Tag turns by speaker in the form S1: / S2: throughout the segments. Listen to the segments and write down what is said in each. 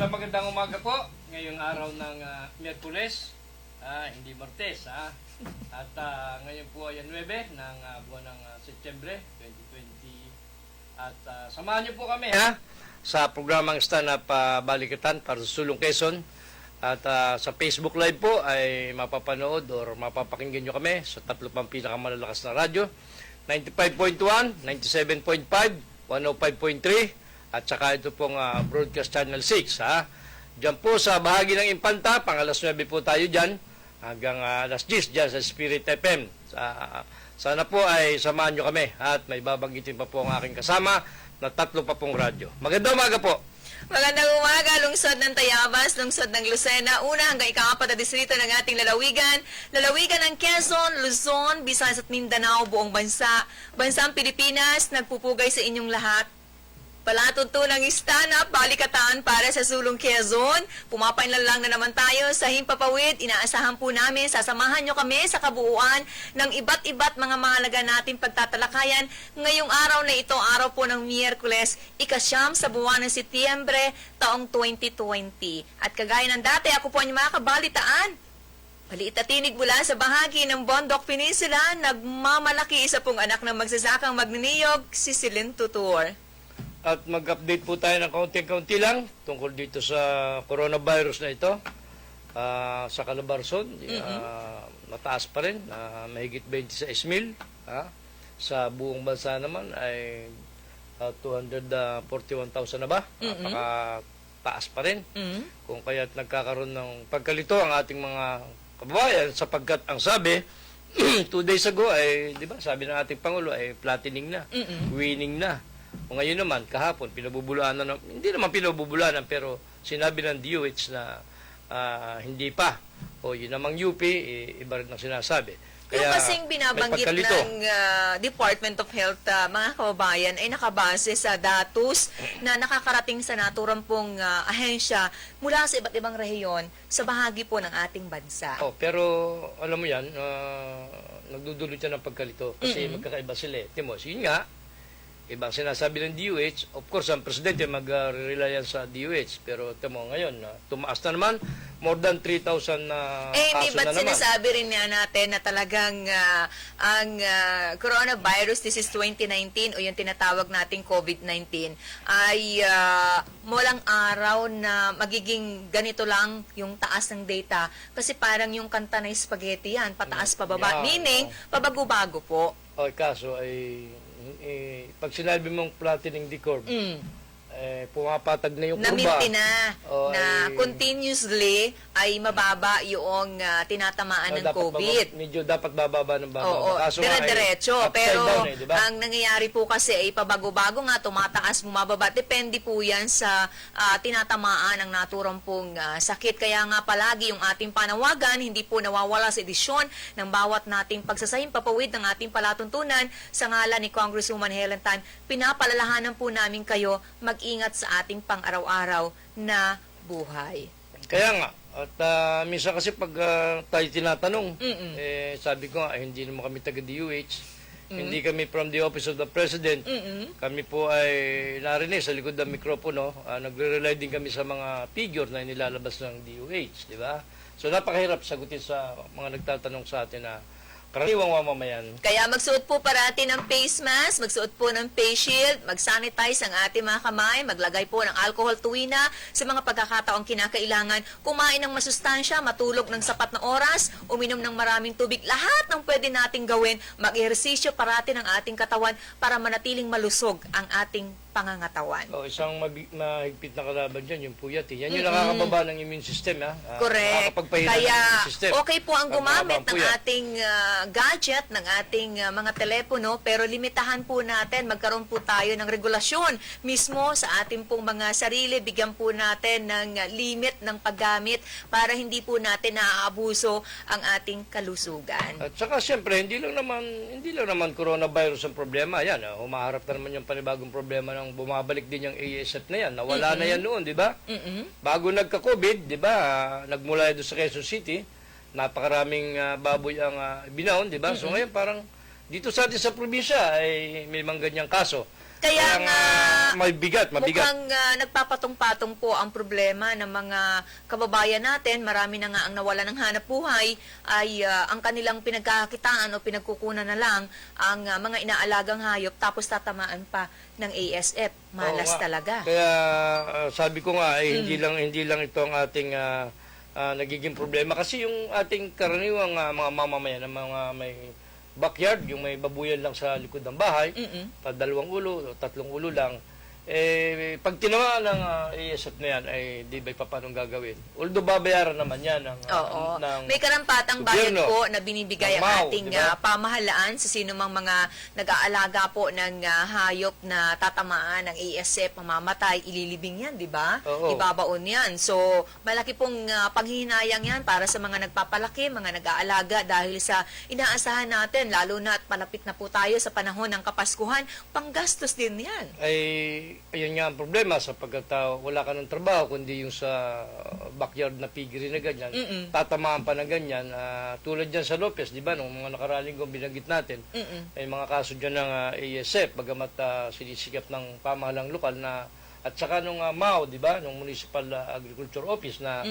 S1: Magandang umaga po. Ngayong araw ng Miyerkules, hindi Martes. At ngayon po ay 9 ng buwan ng Setyembre 2020. At samahan niyo po kami sa programang Stand Up Balikatan para sa Sulong Quezon. At sa Facebook Live po ay mapapanood or mapapakinggan nyo kami sa tatlo pang pinakamalalakas na radyo. 95.1, 97.5, 105.3 at saka ito pong Broadcast Channel 6. Diyan po sa bahagi ng Impanta, pang alas 9 po tayo dyan hanggang alas 10 dyan sa Spirit FM. Sana po ay samahan nyo kami at may babanggitin pa po ang aking kasama na tatlo pa pong radyo. Magandang umaga po.
S2: Magandang umaga, lungsod ng Tayabas, lungsod ng Lucena, una hanggang ika-4 na distrito ng ating lalawigan, lalawigan ng Quezon, Luzon, Visayas at Mindanao, buong bansa, bansang Pilipinas, nagpupugay sa inyong lahat. Palatuntunang stand-up balikatan para sa Sulong Quezon. Pumapainlalang na naman tayo sa Himpapawid. Inaasahan po namin, sasamahan nyo kami sa kabuuan ng iba't mga mahalaga nating pagtatalakayan. Ngayong araw na ito, araw po ng Miyerkules, ika-9 sa buwan ng Setyembre, taong 2020. At kagaya ng dati, ako po ang mga kabalitaan. Maliit at tinig mula sa bahagi ng Bondok Peninsula, nagmamalaki isa pong anak ng magsasakang magniniyog, si Celine Tutor.
S1: At mag-update po tayo ng kaunti-kaunti lang tungkol dito sa coronavirus na ito. Sa Calabarzon, mataas pa rin, mahigit 26,000. Sa buong bansa naman ay 241,000 na ba? Napaka-taas pa rin. Kung kaya't nagkakaroon ng pagkalito ang ating mga kababayan sapagkat ang sabi, 2 days ago ay, di ba, sabi ng ating Pangulo ay flattening na, winning na. O ngayon naman, kahapon, pinabubulaanan, hindi naman pinabubulaanan, pero sinabi ng DOH na hindi pa. O yun namang UP, iba rin ang sinasabi.
S2: Kaya, yung kasing binabanggit ng Department of Health, mga kababayan, ay nakabase sa datos na nakakarating sa naturang pong ahensya mula sa iba't ibang rehiyon sa bahagi po ng ating bansa.
S1: Pero alam mo yan, nagdudulot yan ng pagkalito kasi magkakaiba sila. Timos, yun nga, ibang sinasabi ng DOH, of course, ang presidente mag-rely sa DOH. Pero tamo ngayon, tumaas na naman, more than 3,000 na kaso
S2: ba't
S1: na naman.
S2: sinasabi rin nga natin na talagang ang coronavirus disease 2019 o yung tinatawag nating COVID-19 ay walang araw na magiging ganito lang yung taas ng data. Kasi parang yung kanta ng spaghetti yan, pataas pababa. Meaning, pabago-bago po.
S1: Kaso ay pag sinabi mong flattening the curve, pumapatag na yung kurba.
S2: Naminti na, continuously ay mababa yung tinatamaan ng COVID.
S1: Medyo dapat bababa ng bababa.
S2: Oo, dire-diretso. Pero
S1: down, diba?
S2: ang nangyayari po kasi ay pabago-bago nga, tumataas, bumababa. Depende po yan sa tinatamaan ng naturang pong sakit. Kaya nga palagi yung ating panawagan, hindi po nawawala sa edisyon ng bawat nating pagsasahimpapawid ng ating palatuntunan. Sa ngalan ni Congresswoman Helen Tan, pinapalalahanan po namin kayo mag-ingat sa ating pang-araw-araw na buhay.
S1: Kaya nga, at minsan kasi pag tayo tinatanong, sabi ko nga, hindi naman kami taga-DOH, hindi kami from the Office of the President, kami po ay narinig sa likod ng mikropono, nagre-rely din kami sa mga figure na nilalabas ng DOH, di ba? So napakahirap sagutin sa mga nagtatanong sa atin na karaniwang mamamayan.
S2: Kaya magsuot po parati ng face mask, magsuot po ng face shield, mag-sanitize ang ating mga kamay, maglagay po ng alcohol tuwina sa mga pagkakataong kinakailangan, kumain ng masustansya, matulog ng sapat na oras, uminom ng maraming tubig, lahat ng pwede nating gawin, mag-ehersisyo parati ng ating katawan para manatiling malusog ang ating pangangatawan.
S1: Isang mahigpit na kalaban dyan, yung puyat. Yan yung nakakababa ng immune system.
S2: Correct. Kaya okay po ang gumamit ng ating gadget, ng ating mga telepono, pero limitahan po natin, magkaroon po tayo ng regulasyon mismo sa ating pong mga sarili, bigyan po natin ng limit ng paggamit para hindi po natin naaabuso ang ating kalusugan.
S1: At saka siyempre, hindi lang naman coronavirus ang problema. Yan, humaharap na naman yung panibagong problema ng bumabalik din yung ASF na yan. Nawala na yan noon, di ba? Bago nagka-COVID, di ba, nagmula doon sa Quezon City, napakaraming baboy ang binaon, di ba? So ngayon parang dito sa atin sa probinsya ay may mga ganyang kaso.
S2: Kaya nga
S1: mabigat.
S2: mukhang nagpapatong-patong po ang problema ng mga kababayan natin. Marami na nga ang nawala ng hanap buhay ay ang kanilang pinagkakitaan o pinagkukunan na lang ang mga inaalagang hayop tapos tatamaan pa ng ASF. Malas
S1: Oo nga.
S2: talaga.
S1: Kaya sabi ko nga, hindi lang ito ang ating nagiging problema. Kasi yung ating karaniwang mga mamamayan, ng mga may backyard, yung may babuyan lang sa likod ng bahay, dalawang ulo o tatlong ulo lang, pag tinamaan ng ASF na yan, di ba paano gagawin? Although babayaran naman yan
S2: Oo.
S1: ng
S2: May karampatang bayad
S1: gobyerno,
S2: po na binibigay
S1: ng
S2: ang
S1: MAU,
S2: ating
S1: diba?
S2: pamahalaan sa sino mang mga nag-aalaga po ng hayop na tatamaan ng ASF, mamamatay, ililibing yan, di ba?
S1: Oo.
S2: Ibabaon yan. So, malaki pong panghihinayang yan para sa mga nagpapalaki, mga nag-aalaga dahil sa inaasahan natin, lalo na at malapit na po tayo sa panahon ng Kapaskuhan, panggastos din yan.
S1: Ayun nga ang problema sapagkat wala ka ng trabaho kundi yung sa backyard na piggery na ganyan, tatamaan pa na ganyan. Tulad dyan sa Lopez, di ba, nung mga nakaraling kong binanggit natin, may mga kaso dyan ng ASF, bagamat sinisikap ng pamahalang lokal na at saka nung MAO, di ba, nung Municipal Agriculture Office na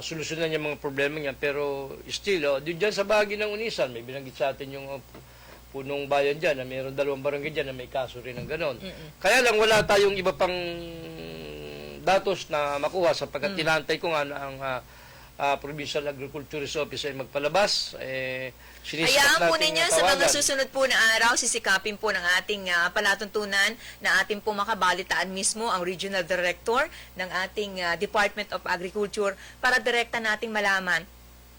S1: solusyonan yung mga problema niya, pero still, dyan sa bahagi ng Unisan, may binanggit sa atin yung punong bayan dyan, na mayroon 2 barangay dyan na may kaso rin ng ganon. Kaya lang wala tayong iba pang datos na makuha sapagkat tinantay ko nga na ang Provincial Agriculturist Office ay magpalabas.
S2: Hayaan po ninyo sa mga susunod po na araw, sisikapin po ng ating palatuntunan na ating po makabalitaan mismo ang Regional Director ng ating Department of Agriculture para direkta nating malaman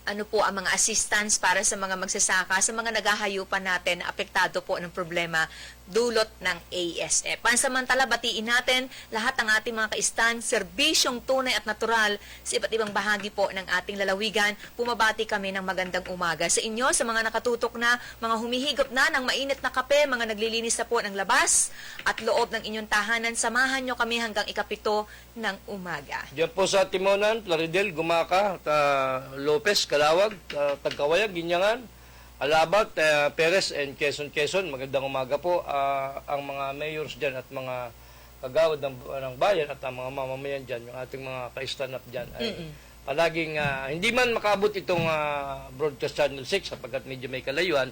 S2: ano po ang mga assistance para sa mga magsasaka, sa mga naghahayupan natin na apektado po ng problema dulot ng ASF. Pansamantala, batiin natin lahat ng ating mga kaistan, serbisyong tunay at natural sa iba't ibang bahagi po ng ating lalawigan. Pumabati kami ng magandang umaga sa inyo, sa mga nakatutok na, mga humihigop na ng mainit na kape, mga naglilinis na po ng labas at loob ng inyong tahanan. Samahan nyo kami hanggang 7 ng umaga.
S1: Diyan po sa Timonan, Plaridel, Gumaca, Lopez, Calawag, Tagkawayag, Ginyangan, Alabat, Perez, and Quezon. Magandang umaga po. Ang mga mayors dyan at mga kagawad ng bayan at ang mga mamamayan dyan, yung ating mga ka-stand up dyan, ay palaging hindi man makabot itong broadcast channel 6 sapagkat medyo may kalayuan,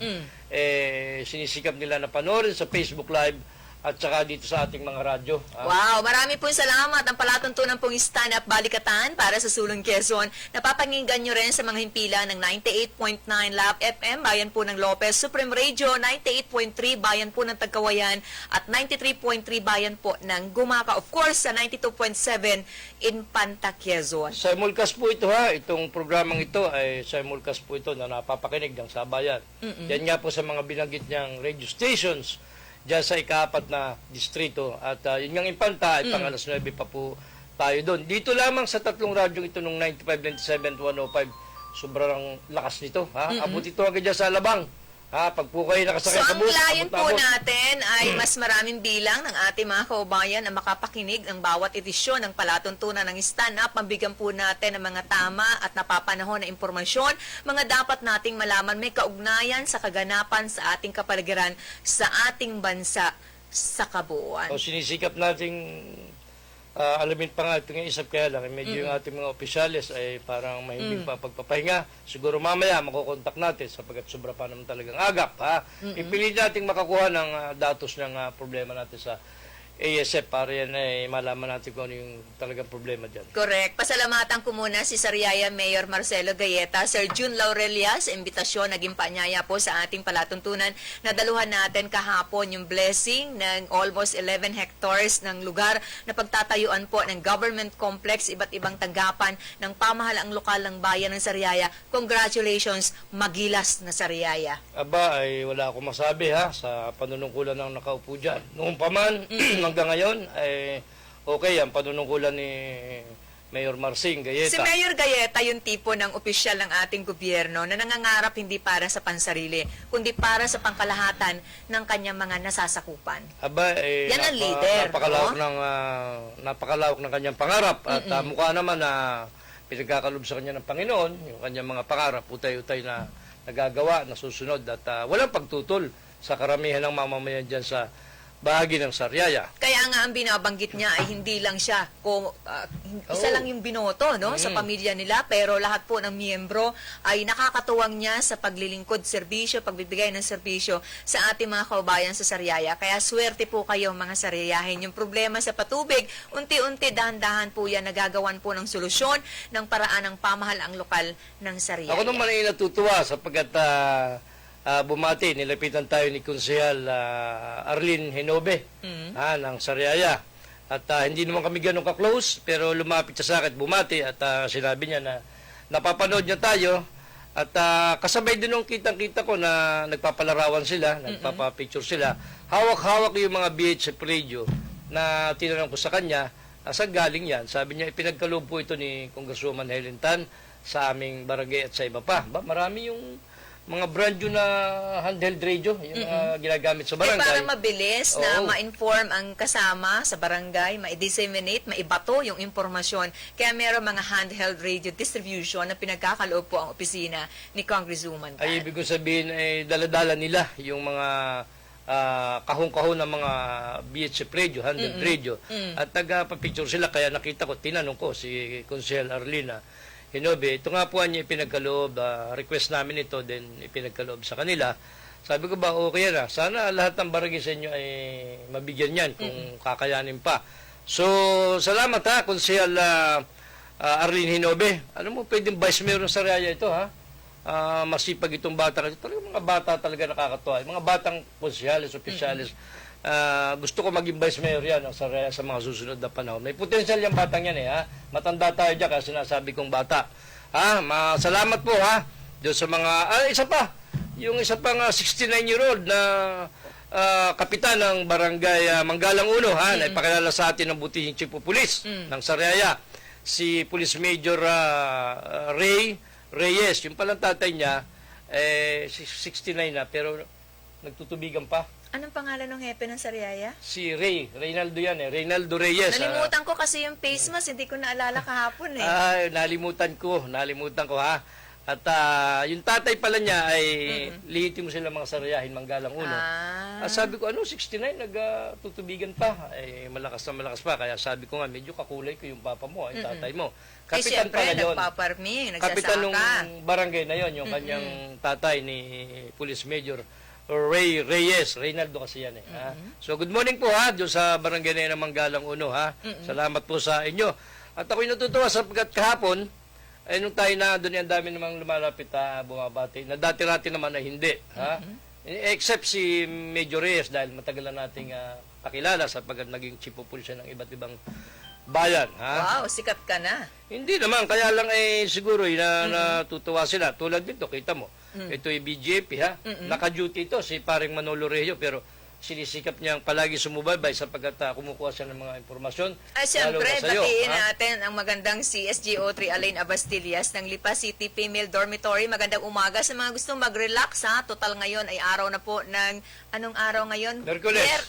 S1: sinisikap nila na panoorin sa Facebook Live at saka dito sa ating mga radyo.
S2: Wow, marami pong salamat ang palatuntunan pong Stand Up Balikatan para sa Sulong Quezon. Napapakinggan nyo rin sa mga himpila ng 98.9 Lab FM, bayan po ng Lopez, Supreme Radio, 98.3 bayan po ng Tagkawayan, at 93.3 bayan po ng Gumaca. Of course, sa 92.7 Infanta, Quezon.
S1: Simulcast po ito itong programang ito ay simulcast po ito na napapakinig ng sabayan. Yan nga po sa mga binanggit niyang radio stations dyan sa ika-4 na distrito. At yun nga Infanta, ay pang alas 9 pa po tayo doon. Dito lamang sa 3 radyo ito nung 95, 97, 105, sobrang lakas nito. Abot ito hanggang dyan sa Alabang. Pag po kayo nakasakay
S2: So,
S1: sa
S2: ang
S1: bus,
S2: layon po
S1: abot.
S2: natin ay mas maraming bilang ng ating mga kaubayan na makapakinig ng bawat edisyon ng palatuntunan ng Stand Up. Mabigyan po natin ng mga tama at napapanahon na impormasyon, mga dapat nating malaman may kaugnayan sa kaganapan sa ating kapaligiran sa ating bansa sa kabuuan.
S1: So, sinisikap nating alamin pa nga itong isip, kaya lang medyo yung ating mga opisyalis ay parang mahimbing pa pagpapahinga. Siguro mamaya makukontak natin sapagkat sobra pa naman talagang agap. Ipilit natin makakuha ng datos ng problema natin sa ASF para yan ay malaman natin kung ano yung talagang problema dyan.
S2: Correct. Pasalamatan ko muna si Sariaya Mayor Marcelo Gayeta, Sir June Laurelia sa imbitasyon, naging paanyaya po sa ating palatuntunan. Nadaluhan natin kahapon yung blessing ng almost 11 hectares ng lugar na pagtatayuan po ng government complex, iba't ibang tanggapan ng pamahalaang lokal ng bayan ng Sariaya. Congratulations, magilas na Sariaya.
S1: Aba, ay wala akong masabi sa panunungkulan ng nakaupo dyan. Noong paman, hanggang ngayon, ay okay ang panunungkulan ni Mayor Marcing Gayeta.
S2: Si Mayor Gayeta yung tipo ng opisyal ng ating gobyerno na nangangarap hindi para sa pansarili, kundi para sa pangkalahatan ng kanyang mga nasasakupan.
S1: Aba,
S2: Yan ang leader,
S1: napakalawak ng kanyang pangarap at mukha naman na pinagkakalob sa kanya ng Panginoon, yung kanyang mga pangarap, utay-utay na nagagawa, nasusunod at walang pagtutol sa karamihan ng mamamayan dyan sa bahagi ng Sariaya.
S2: Kaya nga ang binabanggit niya ay hindi lang siya isa
S1: Oo.
S2: lang yung binoto no sa pamilya nila, pero lahat po ng miyembro ay nakakatuwang niya sa paglilingkod, serbisyo, pagbibigay ng serbisyo sa ating mga kababayan sa Sariaya. Kaya swerte po kayo mga Sariayahin. Yung problema sa patubig, unti-unti, dahan-dahan po yan nagagawan po ng solusyon ng paraan ng pamahalaang lokal ng Sariaya.
S1: Ako naman ay natutuwa sapagkat bumati, nilapitan tayo ni Konsehal Arlene Hinobe ng Sariaya. At hindi naman kami ganun ka-close, pero lumapit siya sa akin, bumati at sinabi niya na napapanood niya tayo. At kasabay din nung kitang-kita ko na nagpapalarawan sila, nagpapapicture sila. Hawak-hawak yung mga VHF radio na tinanong ko sa kanya, saan galing yan? Sabi niya, ipinagkaloob po ito ni Congresswoman Helen Tan sa aming barangay at sa iba pa. Marami yung mga brand new na handheld radio, yung mga ginagamit sa barangay.
S2: Para mabilis na
S1: Oo.
S2: ma-inform ang kasama sa barangay, ma-disseminate, maibato yung impormasyon. Kaya meron mga handheld radio distribution na pinagkakaloob po ang opisina ni Congresswoman Tan.
S1: Ay, ibig ko sabihin, daladala nila yung mga kahong-kahong ng mga VHF radio, handheld radio. At nagpa-picture sila, kaya nakita ko, tinanong ko si Konsehal Arlina Hinobe, ito nga po niya ipinagkaloob, request namin ito, then ipinagkaloob sa kanila. Sabi ko ba, okay na, sana lahat ng barangay sa inyo ay mabigyan yan kung kakayanin pa. So, salamat ha, Konsehal Arlene Hinobe. Ano mo, pwedeng vice mayor ng Sariaya ito ha? Masipag itong bata. Talagang mga bata talaga nakakatuwa. Mga batang konsehalis, opisyalis. Gusto ko maging vice mayor yan sa mga susunod na panahon. May potential yung batang yan ha. Matanda tayo dyan kasi sinasabi kong bata. Salamat po ha. Doon sa mga, isa pa. Yung isa pang 69-year-old na kapitan ng barangay Manggalang Uno ha. Na ipakilala sa atin ng butihing chief of police ng Sariaya. Si Police Major Ray Reyes. Yung palang tatay niya, 69 na pero nagtutubigan pa.
S2: Anong pangalan ng hepe ng Sariaya?
S1: Si Reynaldo yan Reynaldo Reyes.
S2: Nalimutan ko kasi yung face mask, hindi ko naalala kahapon
S1: Nalimutan ko ha. At yung tatay pala niya ay lihitimo sila mga Sariahin, Manggalang Uno. Sabi ko, 69, nagtutubigan pa. Malakas na malakas pa. Kaya sabi ko nga, medyo kakulay ko yung papa mo, yung tatay mo. Kapitan
S2: siyempre,
S1: pala yun.
S2: nagpaparming, nagsasaka.
S1: Kapitan ng barangay na yon, yung kanyang tatay ni Police Major Ray Reyes. Reynaldo kasi yan ha? So good morning po ha, doon sa barangay na yan ng Manggalang Uno ha. Salamat po sa inyo. At ako'y natutuwa sapagkat kahapon, nung tayo na doon yan, dami namang lumalapit bumabati. Na dati-rati naman na hindi ha. Except si Major Reyes dahil matagal na nating kakilala sapagkat naging chief of police ng iba't ibang bayan ha.
S2: Wow, sikat ka na.
S1: Hindi naman, kaya lang siguro natutuwa sila. Tulad dito, kita mo. Ito ay BJP ha. Naka-duty ito si paring Manolo Reyes pero sinisikap niyang palagi sumubaybay sapagkat kumukuha siya ng mga impormasyon.
S2: Siyempre,
S1: lalo na sa'yo,
S2: batiin
S1: ha?
S2: natin ang magandang CSGO3 Alain Abastillas ng Lipa City Female Dormitory. Magandang umaga sa mga gustong mag-relax ha. Total ngayon ay araw na po ng, anong araw ngayon?
S1: Merkules.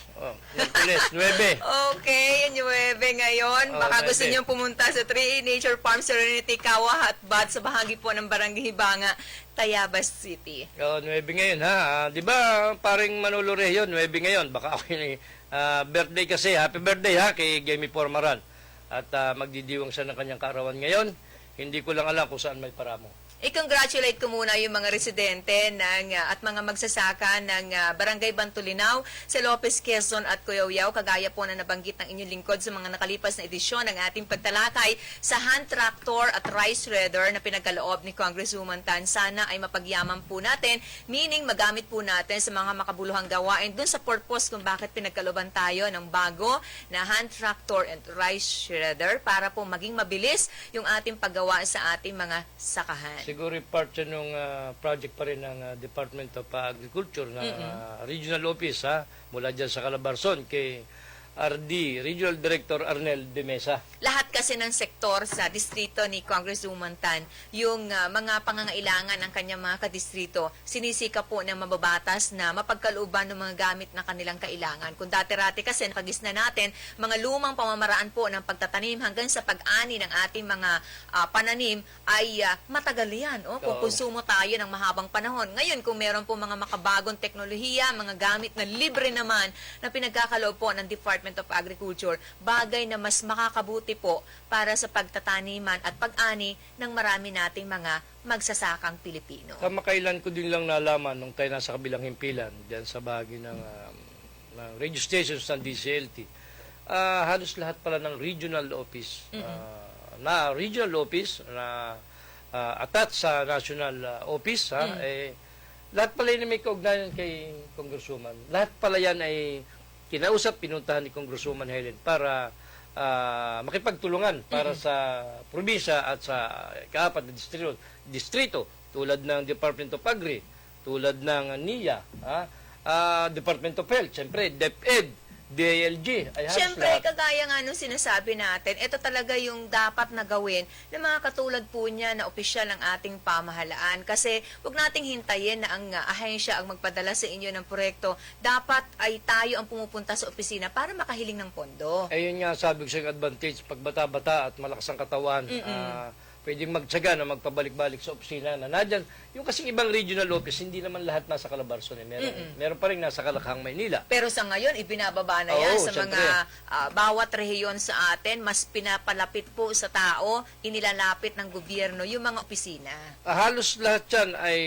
S1: Merkules, 9.
S2: Okay, yung 9 ngayon. Baka gusto
S1: 9.
S2: nyo pumunta sa 3 Nature Farm Serenity Kawa Hotbod sa bahagi po ng Barangay Hibanga, Tayabas City.
S1: 9 ngayon ha. Di ba paring Manolo Reyes 9 ngayon. Baka ako yun birthday kasi. Happy birthday ha kay Jamie Pormaran. At magdidiwang siya ng kanyang kaarawan ngayon. Hindi ko lang alam kung saan may paramo.
S2: I-congratulate ko muna yung mga residente at mga magsasaka ng Barangay Bantulinaw sa Lopez, Quezon at Cuyao, kagaya po na nabanggit ng inyong lingkod sa mga nakalipas na edisyon ng ating pagtalakay sa hand tractor at rice shredder na pinagkaloob ni Congresswoman Tan. Sana ay mapagyaman po natin, meaning magamit po natin sa mga makabuluhang gawain dun sa purpose kung bakit pinagkalooban tayo ng bago na hand tractor and rice shredder para po maging mabilis yung ating paggawa sa ating mga sakahan.
S1: Siguro part siya nung project pa rin ng Department of Agriculture na regional office ha, mula dyan sa Calabarzon kay RD, Regional Director Arnel de Mesa.
S2: Lahat kasi ng sektor sa distrito ni Congresswoman Tan, yung mga pangangailangan ng kanyang mga kadistrito, sinisika po ng mababatas na mapagkalooban ng mga gamit na kanilang kailangan. Kung dati-rati kasi nakagisna natin, mga lumang pamamaraan po ng pagtatanim hanggang sa pag-ani ng ating mga pananim ay matagal yan. Kung
S1: Oo.
S2: konsumo tayo ng mahabang panahon. Ngayon, kung meron po mga makabagong teknolohiya, mga gamit na libre naman na pinagkakaloob po ng Department of Agriculture, bagay na mas makakabuti po para sa pagtataniman at pag-ani ng marami nating mga magsasakang Pilipino.
S1: Kamakailan ko din lang nalaman nung tayo nasa kabilang himpilan, diyan sa bahagi ng radio stations ng DCLT, halos lahat pala ng regional office, na attached sa national office, lahat pala yun may kaugnayan kay Congresswoman. Lahat pala yan ay kinausap, pinuntahan ni Congresswoman Helen para makipagtulungan para sa probinsya at sa ikaapat na distrito tulad ng Department of Agri, tulad ng NIA, Department of Health, siyempre DepEd, DILG. Ay,
S2: Siyempre,
S1: lahat.
S2: kagaya nga nung sinasabi natin, ito talaga yung dapat na gawin ng mga katulad po niya na opisyal ng ating pamahalaan. Kasi huwag nating hintayin na ang ahensya ang magpadala sa inyo ng proyekto. Dapat ay tayo ang pumupunta sa opisina para makahiling ng pondo.
S1: Ayun nga, sabi ko sa advantage, pag bata-bata at malakas ang katawan, pwedeng magtsaga na magpabalik-balik sa opisina na nadyan. Yung kasing ibang regional office, hindi naman lahat nasa Calabarzon. Meron pa rin nasa Kalakhang, Maynila.
S2: Pero sa ngayon, ibinababa na yan
S1: Oo,
S2: sa
S1: syempre.
S2: mga bawat rehiyon sa atin, mas pinapalapit po sa tao, inilalapit ng gobyerno yung mga opisina.
S1: Halos lahat yan ay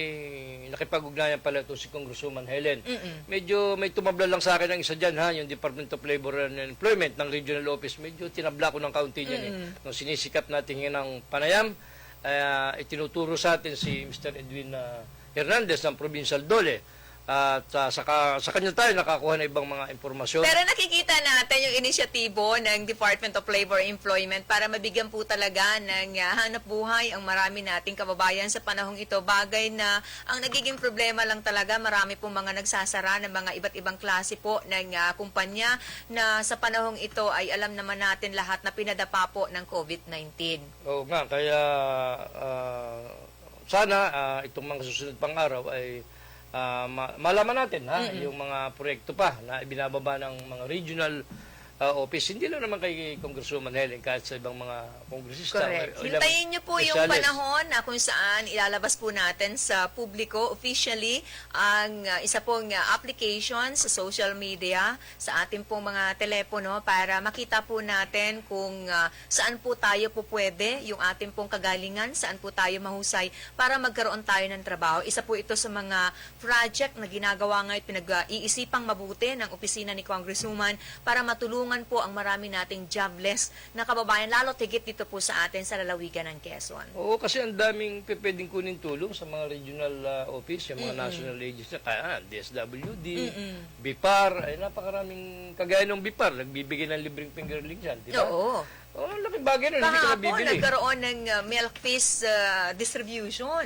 S1: nakipag-ugnayan pala ito si Congresswoman Helen. Medyo may tumabla lang sa akin ng isa dyan, yung Department of Labor and Employment ng regional office. Medyo tinabla ko ng kaunti niyan. Nung sinisikap natin yun ng panayam, itinuturo sa atin si Mr. Edwin Hernandez ng Provincial Dole. At sa kanya tayo nakakuha na ibang mga impormasyon.
S2: Pero nakikita natin yung inisyatibo ng Department of Labor and Employment para mabigyan po talaga ng hanap buhay ang marami nating kababayan sa panahong ito. Bagay na ang nagiging problema lang talaga, marami pong mga nagsasara ng mga iba't ibang klase po ng kumpanya na sa panahong ito ay alam naman natin lahat na pinadapa po ng COVID-19.
S1: Oo nga, kaya sana itong mga susunod pang araw ay malaman natin yung mga proyekto pa na ibinababa ng mga regional office. Hindi lang naman kay Congresswoman Helen, kahit sa ibang mga kongresista.
S2: Correct.
S1: o ilang
S2: Hintayin niyo po yung
S1: specialist.
S2: panahon na kung saan ilalabas po natin sa publiko officially ang isa pong application sa social media, sa ating pong mga telepono para makita po natin kung saan po tayo po pwede, yung ating pong kagalingan, saan po tayo mahusay para magkaroon tayo ng trabaho. Isa po ito sa mga project na ginagawa ngayon, pinag-iisipang mabuti ng opisina ni Congresswoman para matulungan po ang marami nating jobless na kababayan, lalo tigit dito po sa atin sa lalawigan ng Quezon.
S1: Oo, kasi ang daming pwedeng kunin tulong sa mga regional office, yung mga national agencies, kaya DSWD, BIPAR, ay napakaraming, kagaya ng BIPAR, nagbibigay ng libreng fingerling dyan, di ba?
S2: Oo.
S1: Oo, laking bagay na, hindi ka
S2: Baka po
S1: nabibili.
S2: nagkaroon ng milk fees distribution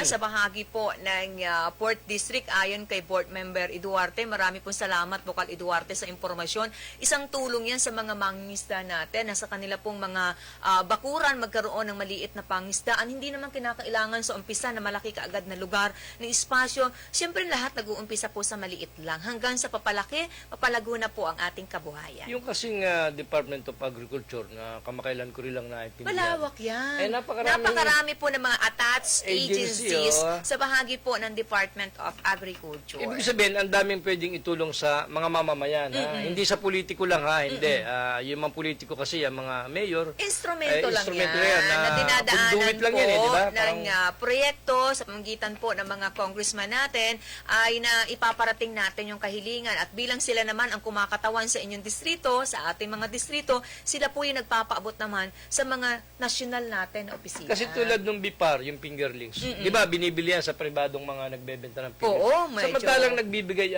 S2: sa bahagi po ng Port District ayon kay Board Member Eduarte. Marami pong salamat, Bukal Eduarte, sa impormasyon. Isang tulong yan sa mga mangingisda natin na sa kanila pong mga bakuran magkaroon ng maliit na pangisdaan. Hindi naman kinakailangan sa umpisa na malaki kaagad na lugar, ng espasyo. Siyempre lahat nag-uumpisa po sa maliit lang. Hanggang sa papalaki, papalago na po ang ating kabuhayan.
S1: Yung kasing Department of Agriculture na kamakailan ko rin lang naintindihan.
S2: Malawak yan.
S1: Eh,
S2: napakarami po ng mga attached
S1: agency,
S2: agencies
S1: oh.
S2: sa bahagi po ng Department of Agriculture.
S1: Ibig sabihin, ang daming pwedeng itulong sa mga mamamayan. Hindi sa politiko lang, hindi. Yung mga politiko kasi, yung mga mayor,
S2: Instrumento lang
S1: instrumento
S2: yan,
S1: yan,
S2: na dinadaanan
S1: conduit lang
S2: po
S1: yan, di ba?
S2: ng proyekto sa pamamagitan po ng mga congressman natin ay na ipaparating natin yung kahilingan at bilang sila naman ang kumakatawan sa inyong distrito, sa ating mga distrito, sila po yung nagpapaabot naman sa mga national natin na opisina.
S1: Kasi tulad ng BIPAR, yung fingerlings, di ba, binibili yan sa pribadong mga nagbebenta ng fingerlings.
S2: Oo, medyo.
S1: Samantalang nagbibigay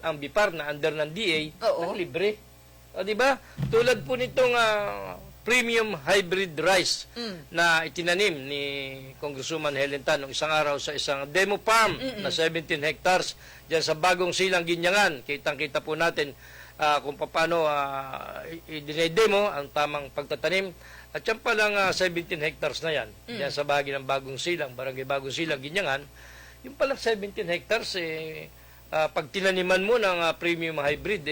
S1: ang BIPAR na under ng DA,
S2: Oo.
S1: ng libre. O, di ba? Tulad po nitong premium hybrid rice na itinanim ni Congresswoman Helen Tan nung isang araw sa isang demo farm na 17 hectares dyan sa Bagong Silang, Ginyangan. Kitang-kita po natin kung paano i-demo ang tamang pagtatanim. At yan palang 17 hectares na yan, yan sa bahagi ng Bagong Silang, Barangay Bagong Silang, Ginyangan. Yung palang 17 hectares, pag tinaniman mo ng premium hybrid,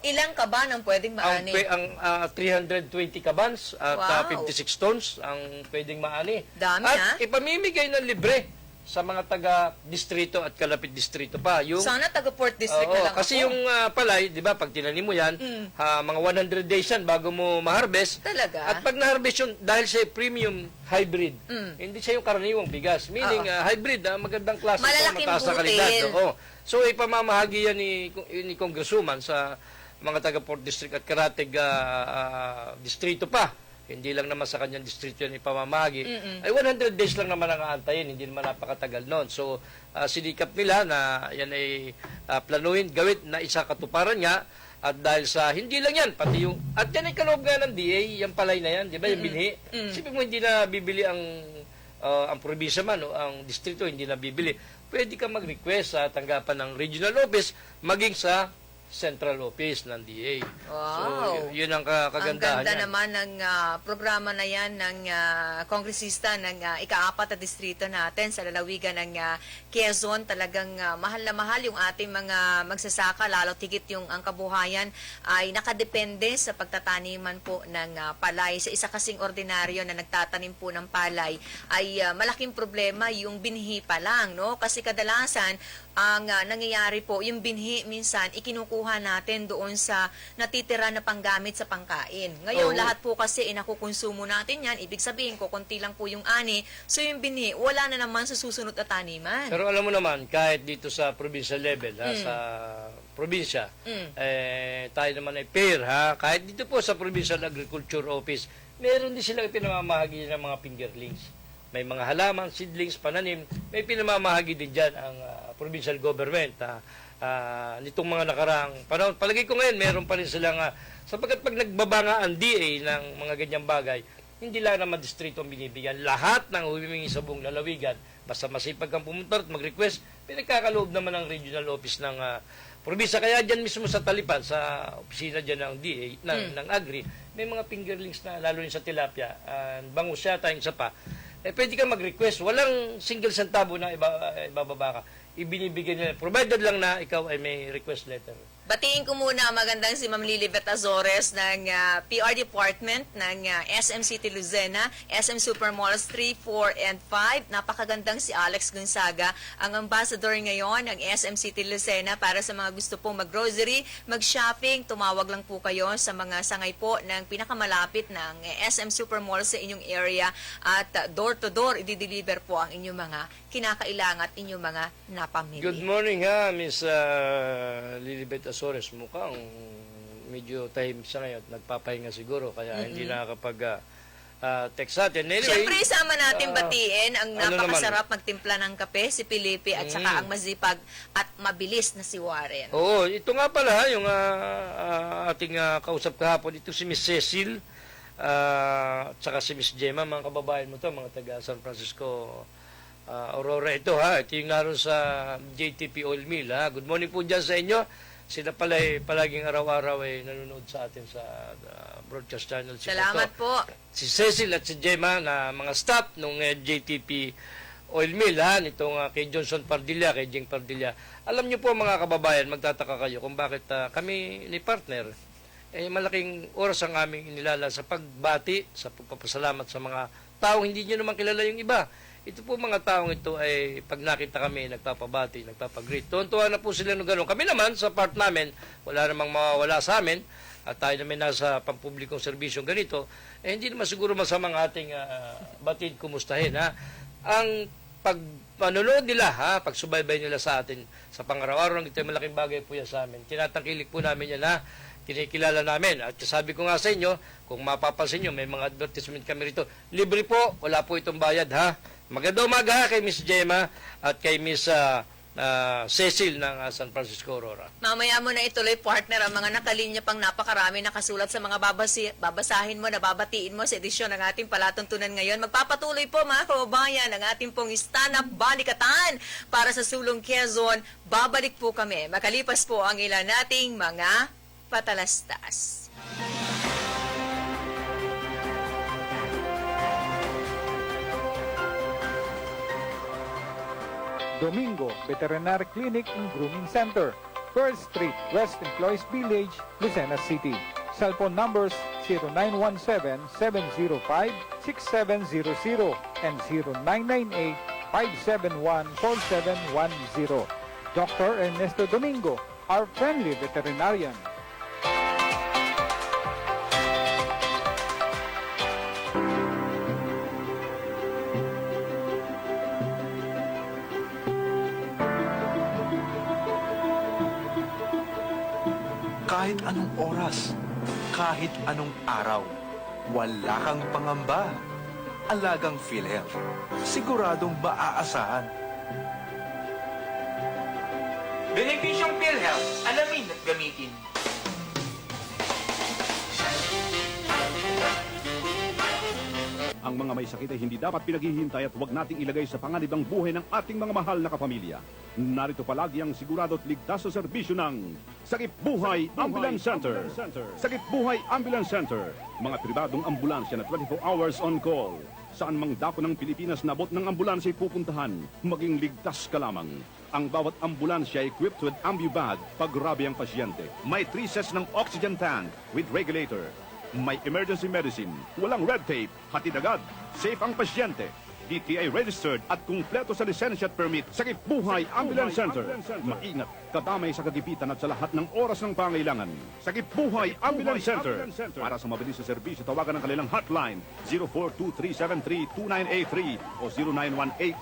S2: Ilang kaban ang pwedeng maani?
S1: ang 320 kabans at
S2: Wow.
S1: 56 tons ang pwedeng maani.
S2: Dami,
S1: at
S2: ha?
S1: ipamimigay ng libre sa mga taga-distrito at kalapit distrito pa. Yung,
S2: Sana taga-Port District
S1: Oo,
S2: na lang
S1: kasi
S2: ako.
S1: yung palay, di ba, pag tinanim mo yan, mga 100 days yan bago mo ma-harvest.
S2: Talaga?
S1: At pag na-harvest yun, dahil siya premium hybrid, hindi siya yung karaniwang bigas. Meaning, hybrid, magandang klase,
S2: Malalaking
S1: mataas na
S2: butil.
S1: kalidad. Oo. So, ipamamahagi yan ni Congresswoman sa mga taga-Port District at Karatig distrito pa. Hindi lang naman sa kanyang distrito yan ipamamahagi. Ay 100 days lang naman ang aantayin, hindi naman napakatagal noon. So, sinikap nila na yan ay planuhin, gawin na isa katuparan nga. At dahil sa, hindi lang yan, pati yung, at yan ay kaloob nga ng DA, yung palay na yan, di ba, yung binhi. Sipin mo, hindi na bibili ang probinsya man o ang distrito, hindi na bibili. Pwede ka mag-request sa tanggapan ng regional office, maging sa central office ng DA.
S2: Wow.
S1: So, yun ang
S2: Ang
S1: kagandahan
S2: ganda
S1: yan.
S2: naman ng programa na yan ng kongresista ng ika-4 na distrito natin sa lalawigan ng Quezon. Talagang mahal na mahal yung ating mga magsasaka, lalo tigit yung ang kabuhayan ay nakadepende sa pagtataniman po ng palay. Sa isa kasing ordinaryo na nagtatanim po ng palay ay malaking problema yung binhi pa lang, no? Kasi kadalasan ang nangyayari po, yung binhi minsan ikinukuha natin doon sa natitira na panggamit sa pangkain. Ngayon,
S1: Oo.
S2: lahat po kasi inakukonsumo natin yan. Ibig sabihin ko, konti lang po yung ani. So yung binhi, wala na naman sa susunod na taniman.
S1: Pero alam mo naman, kahit dito sa provincial level, sa probinsya, tayo naman ay fair, ha? Kahit dito po sa Provincial Agriculture Office, meron din silang pinamamahagi ng mga fingerlings. May mga halaman, seedlings, pananim, may pinamamahagi din dyan ang provincial government. Nitong mga nakaraang panahon, palagay ko ngayon, meron pa rin silang, sapagkat pag nagbaba nga ang DA ng mga ganyang bagay, hindi lang naman distrito ang binibigyan. Lahat ng humimingi sa buong lalawigan, basta masipag kang pumunta at mag-request, pinagkakaloob naman ang regional office ng probinsya. Kaya dyan mismo sa Talipan, sa opisina dyan ng DA, ng Agri, may mga fingerlings na, lalo rin sa tilapia, bangus yata yung isa pa, pwede ka mag-request. Walang single centavo na ibababa ka. Ibinibigay nila. Provided lang na ikaw ay may request letter.
S2: Batiin ko muna magandang si Ma'am Lilibet Azores ng PR Department ng SM City Lucena, SM Supermalls 3, 4, and 5. Napakagandang si Alex Gonzaga, ang ambassador ngayon ng SM City Lucena para sa mga gusto pong mag-grocery, mag-shopping. Tumawag lang po kayo sa mga sangay po ng pinakamalapit ng SM Supermalls sa inyong area at door-to-door, i-deliver po ang inyong mga kinakailangan at inyong mga napamili.
S1: Good morning ha, Miss Lilibet Azores. Mukhang medyo tahimik siya ngayon. Nagpapahinga siguro, kaya hindi nakakapag-text sa atin. Anyway,
S2: Siyempre, isama natin batiin ang
S1: ano
S2: napakasarap magtimpla ng kape, si Felipe, at saka ang masipag at mabilis na si Warren.
S1: oo, ito nga pala, yung ating kausap kahapon, ito si Miss Cecil, at saka si Miss Gemma, mga kababayan mo to, mga taga San Francisco, Aurora ito ha. Ito yung naroon sa JTP Oil Mill ha. Good morning po dyan sa inyo. Sila pala palaging araw-araw ay nanonood sa atin sa broadcast channel.
S2: Salamat po.
S1: Si Cecil at si Gemma na mga staff ng JTP Oil Mill ha. Nitong kay Johnson Pardilla, kay Jing Pardilla. Alam niyo po mga kababayan, magtataka kayo kung bakit kami ni partner malaking oras ang aming inilala sa pagbati, sa pagpapasalamat sa mga taong hindi nyo naman kilala yung iba. Ito po mga taong ito ay pag nakita kami, nagpapabati, nagpapagreet. Tuwan-tuwa na po sila nung gano'n. Kami naman, sa part namin, wala namang mawawala sa amin. At tayo naman nasa pampublikong serbisyong ganito. Hindi naman siguro masamang ating batid kumustahin. Ha? Ang panonood nila, pagsubaybay nila sa atin sa pangaraw-araw, ito ay malaking bagay po yan sa amin. Tinatangkilik po namin yan, ha? Kinikilala namin. At sabi ko nga sa inyo, kung mapapansin nyo, may mga advertisement kami rito. Libre po, wala po itong bayad, ha? Magandang umaga kay Miss Gemma at kay Miss Cecil ng San Francisco Aurora.
S2: Mamaya mo na ituloy, partner, ang mga nakalinya pang napakarami nakasulat sa mga babasahin mo, nababatiin mo sa edisyon ng ating palatuntunan ngayon. Magpapatuloy po mga kababayan ang ating pong stand-up balikatan para sa Sulong Quezon. Babalik po kami. Makalipas po ang ilan nating mga patalastas.
S3: Domingo Veterinary Clinic and Grooming Center, 1st Street, West Employees Village, Lucena City. Cellphone numbers 0917-705-6700 and 0998-571-4710. Dr. Ernesto Domingo, our friendly veterinarian.
S4: Kahit anong oras, kahit anong araw, wala kang pangamba. Alagang PhilHealth, siguradong maaasahan.
S5: Benepisyong PhilHealth, alamin at gamitin.
S6: Ang mga may sakit ay hindi dapat pinaghihintay at huwag nating ilagay sa panganib ang buhay ng ating mga mahal na kapamilya. Narito palagi ang sigurado at ligtas sa serbisyo ng Sakip Buhay Ambulance Center. Sakip Buhay Ambulance Center. Mga pribadong ambulansya na 24 hours on call. Saan mang dako ng Pilipinas nabot ng ambulansya ay pupuntahan, maging ligtas ka lamang. Ang bawat ambulansya ay equipped with ambubag pag grabe ang pasyente. May 3 sets ng oxygen tank with regulator. May emergency medicine, walang red tape, hatid agad, safe ang pasyente. DTI registered at kumpleto sa lisensya at permit. Sakip Buhay Ambulance Center. Maingat, kadamay sa kagipitan at sa lahat ng oras ng pangailangan. Sakip Buhay Ambulance Center. Para sa mabilis na serbisyo, tawagan ang kanilang hotline 0423732983 o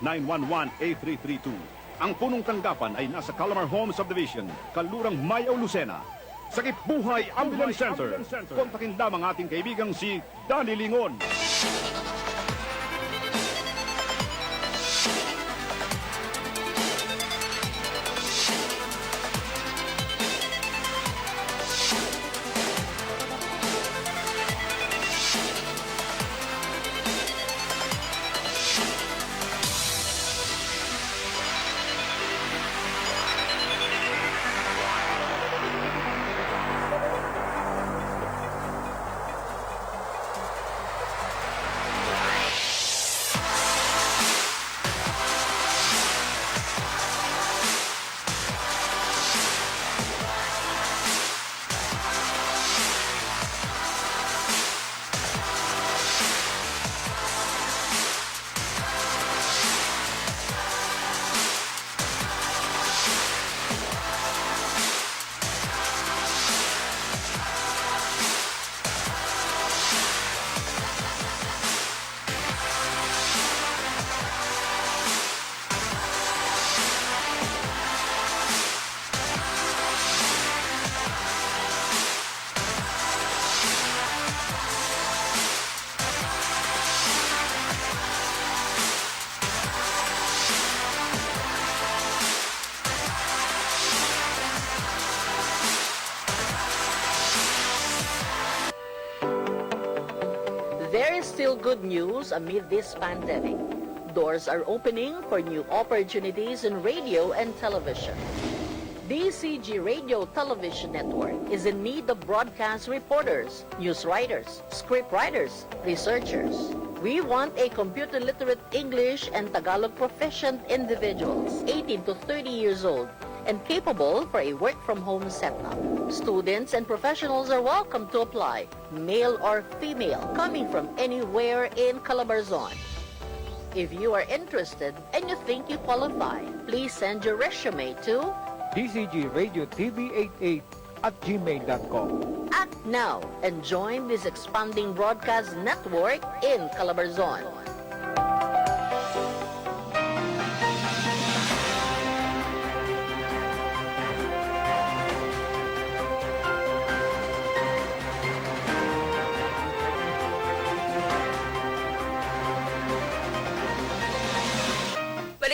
S6: 0918-911-8332. Ang punong tanggapan ay nasa Calamar Home Subdivision, Kalurang Mayaw, Lucena. Sakip Buhay Ambulance Center. Kontakin lamang ating kaibigang si Danny Lingon.
S7: There is still good news amid this pandemic. Doors are opening for new opportunities in radio and television. DCG Radio Television Network is in need of broadcast reporters, news writers, script writers, researchers. We want a computer literate English and Tagalog proficient individuals, 18 to 30 years old, and capable for a work-from-home setup. Students and professionals are welcome to apply, male or female, coming from anywhere in Calabarzon. If you are interested and you think you qualify, please send your resume to
S3: dcgradiotv88@gmail.com.
S7: Act now and join this expanding broadcast network in Calabarzon.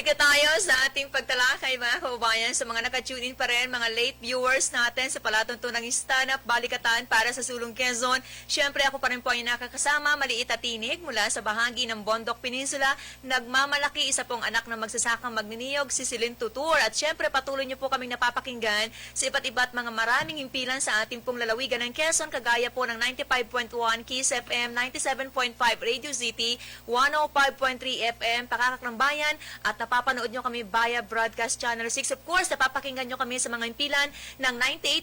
S2: Balik na tayo sa ating pagtalakay mga kababayan, sa mga nakatune in pa rin, mga late viewers natin sa palatuntunang stand-up balikatan para sa Sulong Quezon. Siyempre ako pa rin po ang nakakasama, maliit at tinig mula sa bahagi ng Bondok Peninsula. Nagmamalaki, isa pong anak na magsasakang magniniyog, si Celine Tutur. At siyempre patuloy niyo po kaming napapakinggan sa iba't iba't mga maraming himpilan sa ating pong lalawigan ng Quezon, kagaya po ng 95.1 Kiss FM, 97.5 Radio City, 105.3 FM Pakakak ng Bayan, at napapanood nyo kami via Broadcast Channel 6. Of course, napapakinggan nyo kami sa mga impilan ng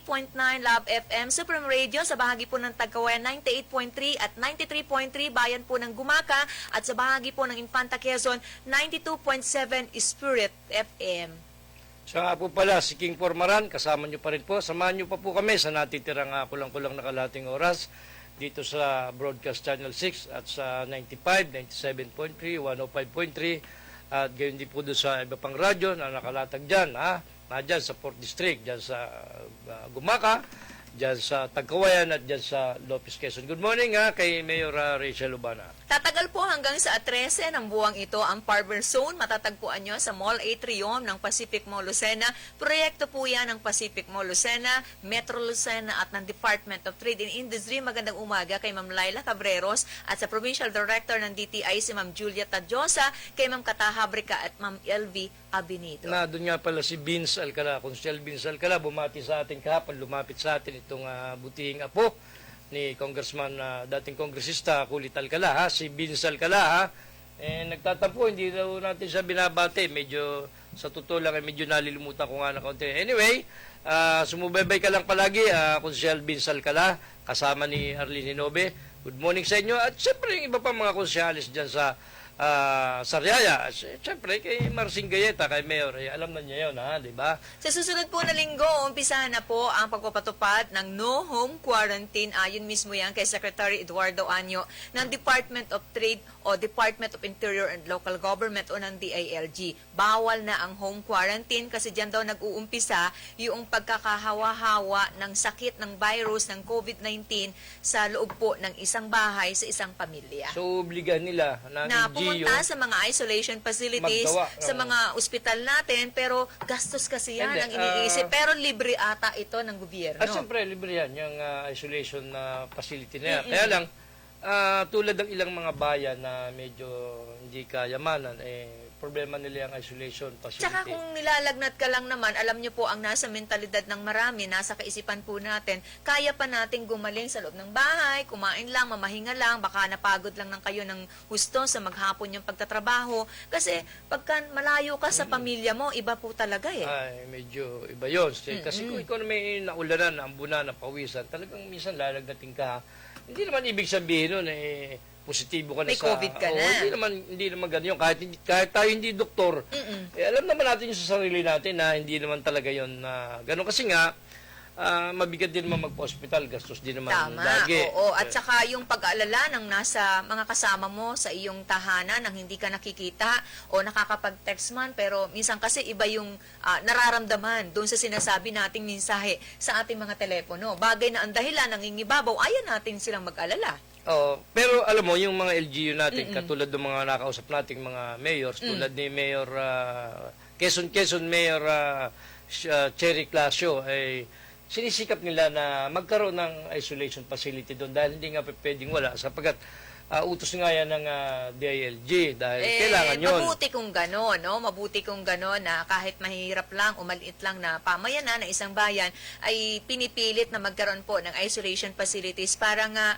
S2: 98.9 Love FM Supreme Radio, sa bahagi po ng Tagkawayan 98.3 at 93.3 Bayan po ng Gumaka, at sa bahagi po ng Infanta Quezon 92.7 Spirit FM.
S1: Siya nga po pala, si King Formaran, kasama nyo pa rin po. Samahan nyo pa po kami sa natitirang kulang-kulang na kalating oras dito sa Broadcast Channel 6 at sa 95, 97.3, 105.3, at gayon din po doon sa iba pang radyo na nakalatag dyan, dyan sa 4th District, dyan sa Gumaka, dyan sa Tagkawayan, at dyan sa Lopez, Quezon. Good morning kay Mayor Rachel Lubana.
S2: Tatagal po hanggang sa 13 ng buwang ito ang Farmer Zone. Matatagpuan nyo sa Mall Atrium ng Pacific Mall Lucena. Proyekto po yan ng Pacific Mall Lucena, Metro Lucena at ng Department of Trade and Industry. Magandang umaga kay Ma'am Laila Cabreros at sa Provincial Director ng DTI si Ma'am Julia Tadjosa, kay Ma'am Katahabrika at Ma'am LV Abinido.
S1: Na doon nga pala si Vince Alcala, Consul Vince Alcala, bumati sa atin kahapon, lumapit sa atin itong butihing apo ni Congressman, dating kongresista Kulit Alcala, si Vince Alcala, nagtatampo, hindi daw natin siya binabate, medyo, sa totoo lang, medyo nalilimutan ko nga na kaunti. Anyway, sumubaybay ka lang palagi, Consul Vince Alcala, kasama ni Arlene Hinobe. Good morning sa inyo, at siyempre yung iba pa mga konsyalis dyan sa Sariaya. Siyempre, kay Marcin Gayeta, kay Mayor, alam na niya yun, di ba?
S2: Sa susunod po na linggo, umpisahan na po ang pagpapatupad ng no home quarantine. Ayon mismo yan kay Secretary Eduardo Anyo ng Department of Trade o Department of Interior and Local Government o ng DILG. Bawal na ang home quarantine kasi dyan daw nag-uumpisa yung pagkakahawa-hawa ng sakit ng virus ng COVID-19 sa loob po ng isang bahay sa isang pamilya.
S1: So, obligan nila ng
S2: Na
S1: LGU
S2: pumunta sa mga isolation facilities,
S1: maggawa,
S2: sa mga ospital natin, pero gastos kasi yan ang
S1: Hindi,
S2: iniisip. Pero libre ata ito ng gobyerno.
S1: At siyempre, libre yan, yung isolation facility na yan. Kaya lang, tulad ng ilang mga bayan na medyo hindi kayamanan, problema nila yung isolation facility.
S2: Tsaka kung nilalagnat ka lang naman, alam niyo po, ang nasa mentalidad ng marami, nasa kaisipan po natin, kaya pa nating gumaling sa loob ng bahay, kumain lang, mamahinga lang, baka napagod lang ng kayo ng husto sa maghapon yung pagtatrabaho. Kasi pagka malayo ka sa pamilya mo, iba po talaga
S1: Ay, medyo iba yun. Kasi kung ikaw na may naulanan, naambunan, napawisan, talagang minsan lalagnating ka. Hindi naman ibig sabihin nun, positibo ka na
S2: may COVID ka na.
S1: Hindi naman ganyan. Kahit tayo hindi doktor, alam naman natin yung sa sarili natin na hindi naman talaga yun gano'n. Kasi nga, mabigat din naman magpa-hospital, gastos din naman lagi.
S2: Oo. At saka yung pag-aalala ng nasa mga kasama mo sa iyong tahanan nang hindi ka nakikita o nakakapag-text man, pero minsan kasi iba yung nararamdaman doon sa sinasabi nating mensahe sa ating mga telepono. Bagay na ang dahilan, nangingibabaw, ayaw natin silang mag-alala.
S1: Pero alam mo, yung mga LGU natin, katulad ng mga nakausap nating mga mayors, tulad ni Mayor Quezon Mayor Cherry Clasio, ay sinisikap nila na magkaroon ng isolation facility doon dahil hindi nga pwedeng wala sapagkat utos nga yan ng DILG dahil kailangan yun.
S2: Mabuti kung gano'n, no? Mabuti kung gano'n na kahit mahirap lang o maliit lang na pamayanan na isang bayan ay pinipilit na magkaroon po ng isolation facilities para nga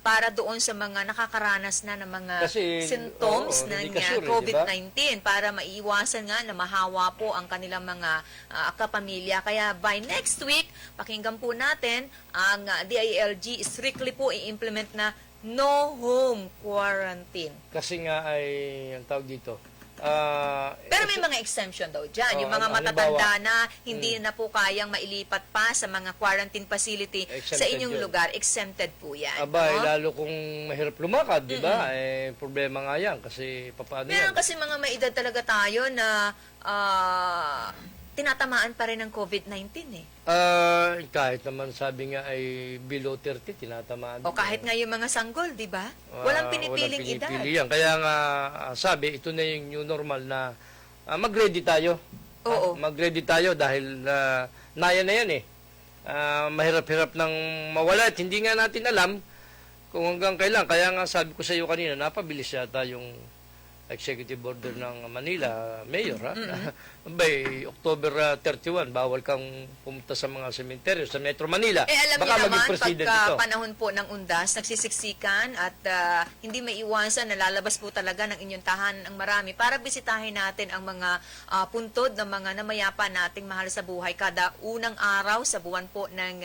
S2: para doon sa mga nakakaranas na ng mga symptoms ng COVID-19 para maiwasan nga na mahawa po ang kanilang mga kapamilya. Kaya by next week, pakinggan po natin ang DILG strictly po i-implement na no home quarantine.
S1: Kasi nga ay, ang tawag dito,
S2: pero may mga exemption daw dyan. Yung mga matatanda na hindi na po kayang mailipat pa sa mga quarantine facility sa inyong lugar, exempted po yan.
S1: Abay, lalo kung mahirap lumakad, di ba? Problema nga yan kasi papaano yan.
S2: Meron kasi mga may edad talaga tayo na tinatamaan pa rin ng COVID-19
S1: kahit naman sabi nga ay below 30, tinatamaan.
S2: O kahit nga yung mga sanggol, di ba? Walang pinipiling edad.
S1: Yan. Kaya nga sabi, ito na yung new normal na mag-ready tayo.
S2: Oo.
S1: Mag-ready tayo dahil naya na yan eh. Mahirap-hirap nang mawala at hindi nga natin alam kung hanggang kailan. Kaya nga sabi ko sa iyo kanina, napabilis yata yung executive order ng Manila, Mayor, ha? By October 31, bawal kang pumunta sa mga sementeryo sa Metro Manila.
S2: Alam
S1: Baka
S2: niyo
S1: maging
S2: naman,
S1: president
S2: pagka
S1: ito.
S2: panahon po ng undas, nagsisiksikan at hindi may iwasan, nalalabas po talaga ng inyong tahanan ang marami para bisitahin natin ang mga puntod ng mga namayapa nating mahal sa buhay kada unang araw sa buwan po ng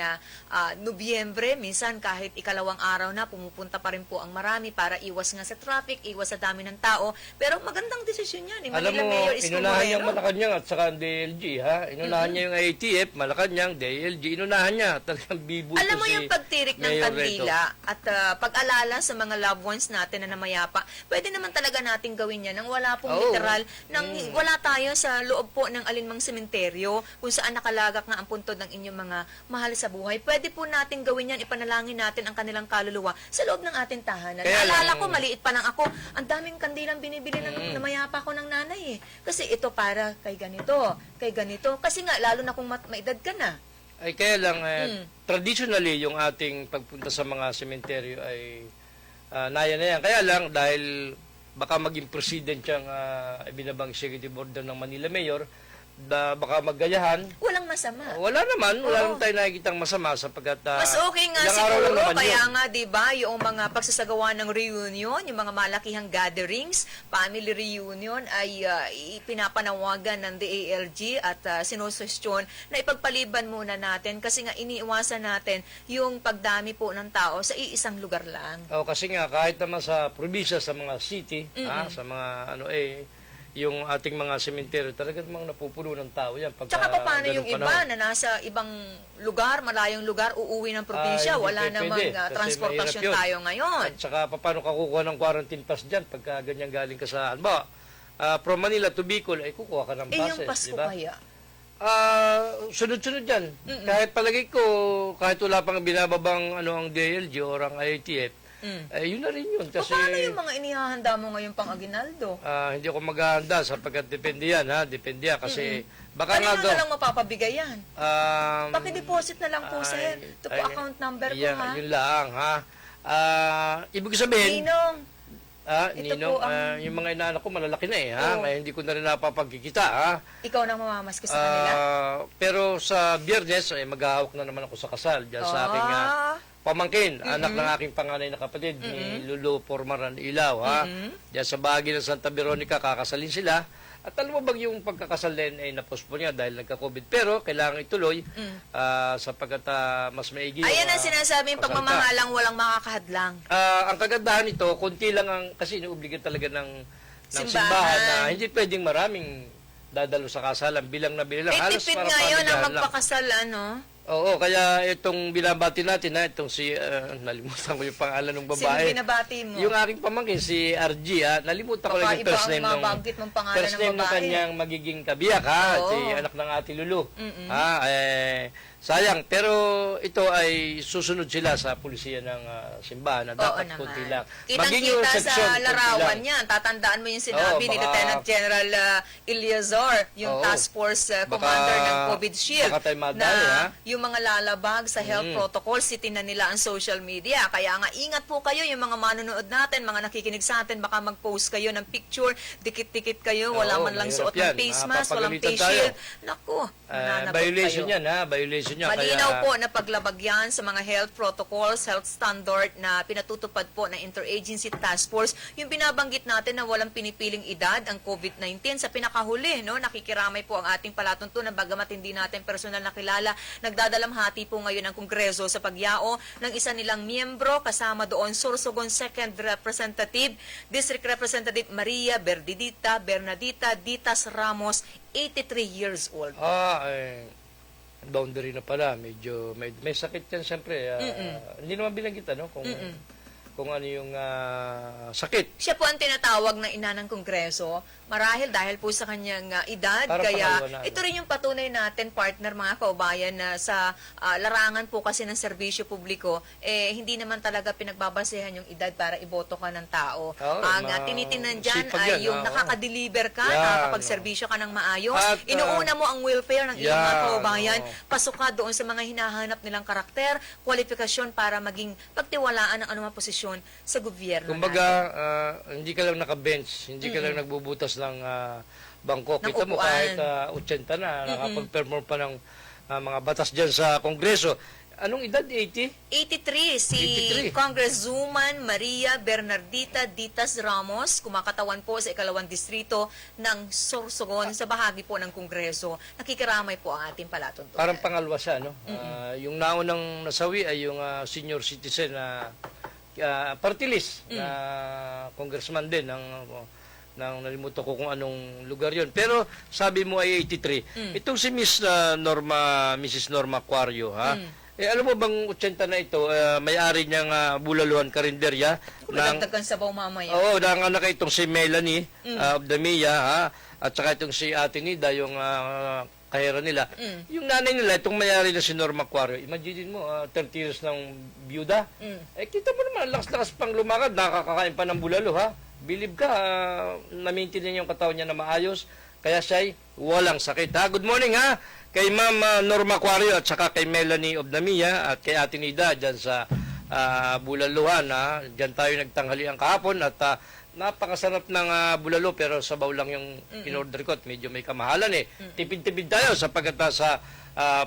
S2: Nobyembre. Minsan kahit ikalawang araw na, pumupunta pa rin po ang marami para iwas nga sa traffic, iwas sa dami ng tao. Pero magandang desisyon yan.
S1: Alam
S2: Manila
S1: mo,
S2: Mayor Isko
S1: inunahan niyang
S2: Moreno.
S1: Malacanang at saka ang DLG, ha? Inunahan niya yung IATF, Malacanang, DLG, inunahan niya. Talagang bibuto
S2: Alam mo
S1: si
S2: yung pagtirik ng
S1: Mayor
S2: kandila at pag-alala sa mga loved ones natin na namayapa, pwede naman talaga nating gawin yan nang wala pong
S1: Oo.
S2: literal, nang wala tayo sa loob po ng alinmang sementeryo kung saan nakalagak nga ang puntod ng inyong mga mahal sa buhay. Pwede po nating gawin yan, ipanalangin natin ang kanilang kaluluwa sa loob ng ating tahanan.
S1: Kaya
S2: Naalala
S1: lang-
S2: ko, maliit pa lang ako, ang daming kandilang binibili ng namayapa ko ng nanay eh. Kasi ito para kay ganito, kay ganito. Kasi nga, lalo na kung maedad ka na.
S1: Ay kaya lang, traditionally, yung ating pagpunta sa mga sementeryo ay naya na yan. Kaya lang, dahil baka maging president yung binabang executive order ng Manila Mayor, baka maggayahan.
S2: Walang masama.
S1: Wala naman tayo nakikitang masama sapagkat
S2: Mas okay nga
S1: ilang araw lang
S2: siguro,
S1: naman
S2: kaya
S1: yun.
S2: nga 'di ba, yung mga pagsasagawa ng reunion, yung mga malakihang gatherings, family reunion ay pinapanawagan ng DALG at sinusustyon na ipagpaliban muna natin kasi nga iniiwasan natin yung pagdami po ng tao sa iisang lugar lang.
S1: Kasi nga kahit naman sa probinsya, sa mga city, sa mga yung ating mga sementeryo, talagang mga napupuno ng tao yan.
S2: Tsaka paano
S1: ganung
S2: yung iba
S1: panahon.
S2: na nasa ibang lugar, malayong lugar, uuwi ng probinsya,
S1: Hindi
S2: wala
S1: pwede,
S2: namang
S1: kasi
S2: transportasyon
S1: mahirap yun.
S2: tayo ngayon.
S1: At saka paano ka kukuha ng quarantine pass dyan pagka ganyan galing ka sa, from Manila to Bicol, ay kukuha ka ng passes,
S2: Yung Pasko
S1: di ba?
S2: kaya?
S1: Sunod-sunod yan. Kahit palagay ko, kahit wala pang binababang ang DLG o ang IATF, yun na rin yun. Kasi,
S2: Paano yung mga inihahanda mo ngayon pang aginaldo?
S1: hindi ako maghahanda sapagkat depende yan, ha? Depende yan. Kasi, baka nga
S2: Kanino na lang mapapabigay yan? Paki-deposit na lang po, sir. Ito po account number ko, ha?
S1: Yun lang, ha? Ibig sabihin,
S2: Ninong, ito
S1: Ninong,
S2: po ang-
S1: yung mga inaanak ko malalaki na eh, ha?
S2: Oo.
S1: Kaya hindi ko na rin napapagkikita, ha?
S2: ikaw nang mamamasko sa kanila?
S1: Pero sa Biyernes, maghahawak na naman ako sa kasal dyan sa aking pamangkin, anak ng aking panganay na kapatid, ni Lulu Pormaran Ilaw, ha? Diyan sa bahagi ng Santa Veronica, kakasalin sila. At alam mo bang yung pagkakasal din ay na-postpone nga dahil nagka-COVID. Pero kailangan ituloy sapagkat mas maigi.
S2: Ayan ang sinasabing
S1: kasal ka.
S2: pagmamahalang walang makakahadlang.
S1: Ang kagandahan nito, konti lang ang, kasi inuobliga talaga ng
S2: Simbahan.
S1: simbahan na hindi pwedeng maraming dadalo sa kasalan. Bilang na bilang.
S2: Eh, tipid
S1: para
S2: ngayon ang
S1: pamilyahan lang.
S2: magpakasal, ano?
S1: Oo, kaya itong binabati natin, itong si, nalimutan ko yung pangalan ng
S2: Sino
S1: babae.
S2: binabati mo?
S1: Yung aking pamangkin, si RG, nalimutan ko lang yung
S2: Iba
S1: first
S2: ang
S1: name ng
S2: mabanggit mong pangalan
S1: first
S2: ng
S1: name ng
S2: babae.
S1: kanyang magiging kabiyak, ha?
S2: Oo.
S1: Si anak ng Ate Lulu. Sayang, pero ito ay susunod sila sa pulisiya ng simbahan na dapat
S2: Oo
S1: kunti
S2: naman.
S1: lang. Maging yung
S2: Kitang-kita
S1: reception,
S2: sa
S1: kunti
S2: larawan
S1: lang.
S2: niyan. Tatandaan mo yung sinabi
S1: Oo,
S2: ni
S1: baka-
S2: Lieutenant General Eleazar, yung
S1: Oo.
S2: task force
S1: Baka-
S2: commander ng COVID Shield,
S1: baka tayo madali,
S2: na
S1: ha?
S2: yung mga lalabag sa health protocols, sitinan nila ang social media. Kaya nga, ingat po kayo, yung mga manonood natin, mga nakikinig sa atin, baka mag-post kayo ng picture, dikit-dikit kayo, wala
S1: Oo,
S2: man lang
S1: mahirap
S2: suot ng
S1: yan.
S2: face mask, walang
S1: Mapapagalitan
S2: face
S1: tayo.
S2: shield. Naku, mananagot
S1: Violation
S2: kayo.
S1: yan, ha? Violation yan.
S2: Malinaw
S1: Kaya,
S2: po na paglabag yan sa mga health protocols, health standard na pinatutupad po ng Interagency Task Force. Yung binabanggit natin na walang pinipiling edad ang COVID-19 sa pinakahuli, no? Nakikiramay po ang ating palatuntunan bagamat hindi natin personal nakilala. Nagdadalamhati po ngayon ang Kongreso sa pagyao ng isa nilang miyembro kasama doon Sorsogon 2nd Representative, District Representative Maria Bernadita Ditas Ramos, 83 years old.
S1: boundary na pala, medyo may sakit yan siyempre. Hindi naman binanggit kung kung ano yung sakit.
S2: Siya po ang tinatawag na ina ng Kongreso marahil dahil po sa kanyang edad.
S1: Parang
S2: Kaya
S1: pangalawa na,
S2: ito rin yung patunay natin, partner, mga kaubayan, na sa larangan po kasi ng serbisyo publiko, hindi naman talaga pinagbabasehan yung edad para iboto ka ng tao. Ang tinitinan dyan
S1: sipag
S2: ay
S1: yan,
S2: yung
S1: oo.
S2: nakaka-deliver ka,
S1: Yan,
S2: nakakapag-serbisyo ka ng maayos.
S1: At,
S2: Inuuna mo ang welfare ng iyong mga
S1: yan,
S2: kaubayan.
S1: oo.
S2: Pasok ka doon sa mga hinahanap nilang karakter, kwalifikasyon para maging pagtiwalaan ng anumang posisyon sa gobyerno
S1: Kumbaga,
S2: natin.
S1: hindi ka lang naka-bench, hindi ka lang nagbubutas ng bangko.
S2: Ng
S1: Kita mo
S2: upuan.
S1: kahit 80 na, nakapag-perform pa ng mga batas dyan sa Kongreso. Anong edad? 80?
S2: 83, si
S1: 83.
S2: Congresswoman Maria Bernardita Ditas Ramos, kumakatawan po sa ikalawang distrito ng Sorsogon sa bahagi po ng Kongreso. Nakikiramay po ang ating palatuntunan.
S1: Parang pangalawa siya, no? Yung naunang nasawi ay yung senior citizen na party list na congressman din ng nalimutan ko kung anong lugar yon. Pero sabi mo ay 83. Itong si Mrs. Norma Aquario, ha? Alam mo bang 80 na ito, may-ari niyang Bulaluhan Karinderya.
S2: Madagdagan sabaw mamaya.
S1: Oo, ng anak itong si Melanie of the Mia, ha? At saka itong si Ate Nida, yung kahera nila. Yung nanay nila, itong may-ari na si Norma Aquario, imagine mo, 30 years ng byuda. Kita mo naman, lakas-lakas pang lumakad, nakakakain pa ng bulalo, ha? Believe ka, na-maintain niya yung katawan niya na maayos, kaya siya'y walang sakit. Ha? Good morning, ha? Kay Ma'am Norma Aquario at saka kay Melanie of the Mia at kay Ate Nida dyan sa Bulaluhan, ha? Dyan tayo nagtanghalian kahapon at napakasarap ng bulalo pero sabaw lang yung in-order ko at medyo may kamahalan eh. Tipid-tipid tayo sapagkat sa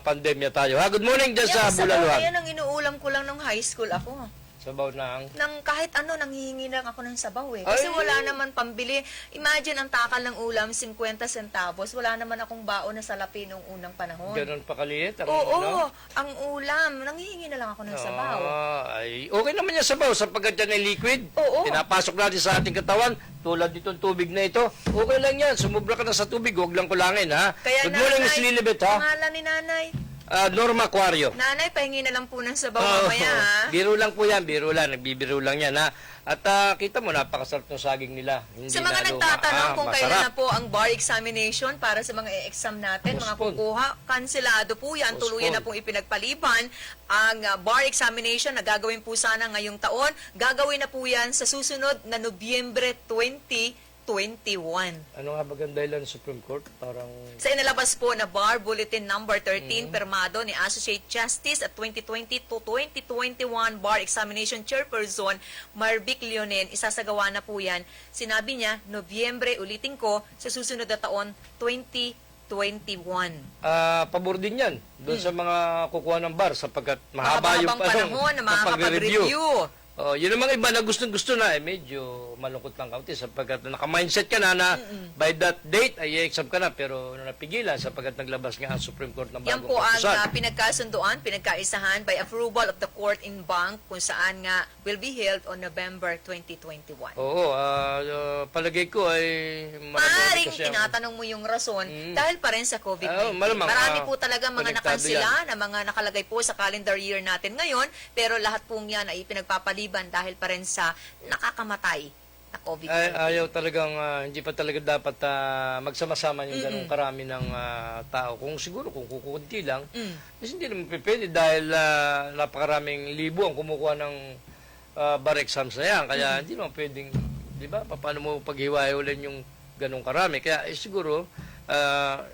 S1: pandemya tayo. Ha? Good morning dyan sa
S2: sabaw
S1: Bulaluhan.
S2: na yan ang inuulam ko lang nung high school ako.
S1: Sabaw ng...
S2: Nang kahit ano, nanghihingi lang ako ng sabaw eh. Kasi wala naman pambili. Imagine, ang takal ng ulam, 50 centavos. Wala naman akong baon na salapi nung unang panahon.
S1: Ganon pa kaliit?
S2: Oo, ang ulam. Nanghihingi na lang ako ng sabaw.
S1: Ay, okay naman yung sabaw sapagkat yan ay liquid.
S2: Oo.
S1: Pinapasok natin sa ating katawan. Tulad nitong tubig na ito. Okay lang yan. Sumubra ka na sa tubig. Huwag lang kulangin, ha?
S2: Kaya
S1: Good morning, Miss Lilibet, ha?
S2: Pangalan ni nanay.
S1: Norma Aquario.
S2: Nanay, pahingi na lang po ng sabaw mamaya, ha?
S1: Biro lang po yan, biro lang. Nagbibiro lang yan, ha? At kita mo, napakasarap ng saging nila. Hindi
S2: Sa mga
S1: na
S2: nagtatanong kung
S1: masarap.
S2: kailan na po ang bar examination para sa mga e-exam natin, mga
S1: Postpone.
S2: kukuha, kansilado po yan. Tuluyan na pong ipinagpaliban ang bar examination na gagawin po sana ngayong taon. Gagawin na po yan sa susunod na Nobyembre 2021.
S1: Ano nga ba ang dahilan ng Supreme Court? Parang...
S2: Sa inalabas po na Bar Bulletin Number 13, permado ni Associate Justice at 2020 to 2021 Bar Examination Chairperson Marvic Leonen, isasagawa na po yan. Sinabi niya, Nobyembre, ulitin ko, sa susunod na taon, 2021.
S1: Pabor din yan doon sa mga kukuha ng bar sapagkat mahaba yung
S2: panahon na makakapag-review.
S1: Yun ang mga iba na gustong-gusto na, medyo malungkot lang kaunti sapagkat naka-mindset ka na by that date ay i-exam ka na pero napigilan sapagkat naglabas nga ang Supreme Court ng
S2: Yan
S1: bagong
S2: po ang
S1: kautusan.
S2: pinagkasunduan, pinagkaisahan by approval of the court in bank kung saan nga will be held on November 2021.
S1: Oo, palagay ko ay
S2: Maaring
S1: kasi ang-
S2: tinatanong mo yung rason dahil pa rin sa COVID-19.
S1: malamang,
S2: Marami po talaga mga
S1: konektado
S2: nakansila na mga nakalagay po sa calendar year natin ngayon, pero lahat pong yan ay pinagpapaliban dahil pa rin sa nakakamatay na COVID-19.
S1: Ayaw talagang, hindi pa talaga dapat magsama-sama yung ganong karami ng tao. Kung siguro, kung kukunti lang, kasi hindi naman pwede dahil napakaraming libo ang kumukuha ng bar exams na yan. Kaya hindi naman pwedeng, di ba, paano mo paghiwa-hiwalay yung ganong karami. Kaya siguro,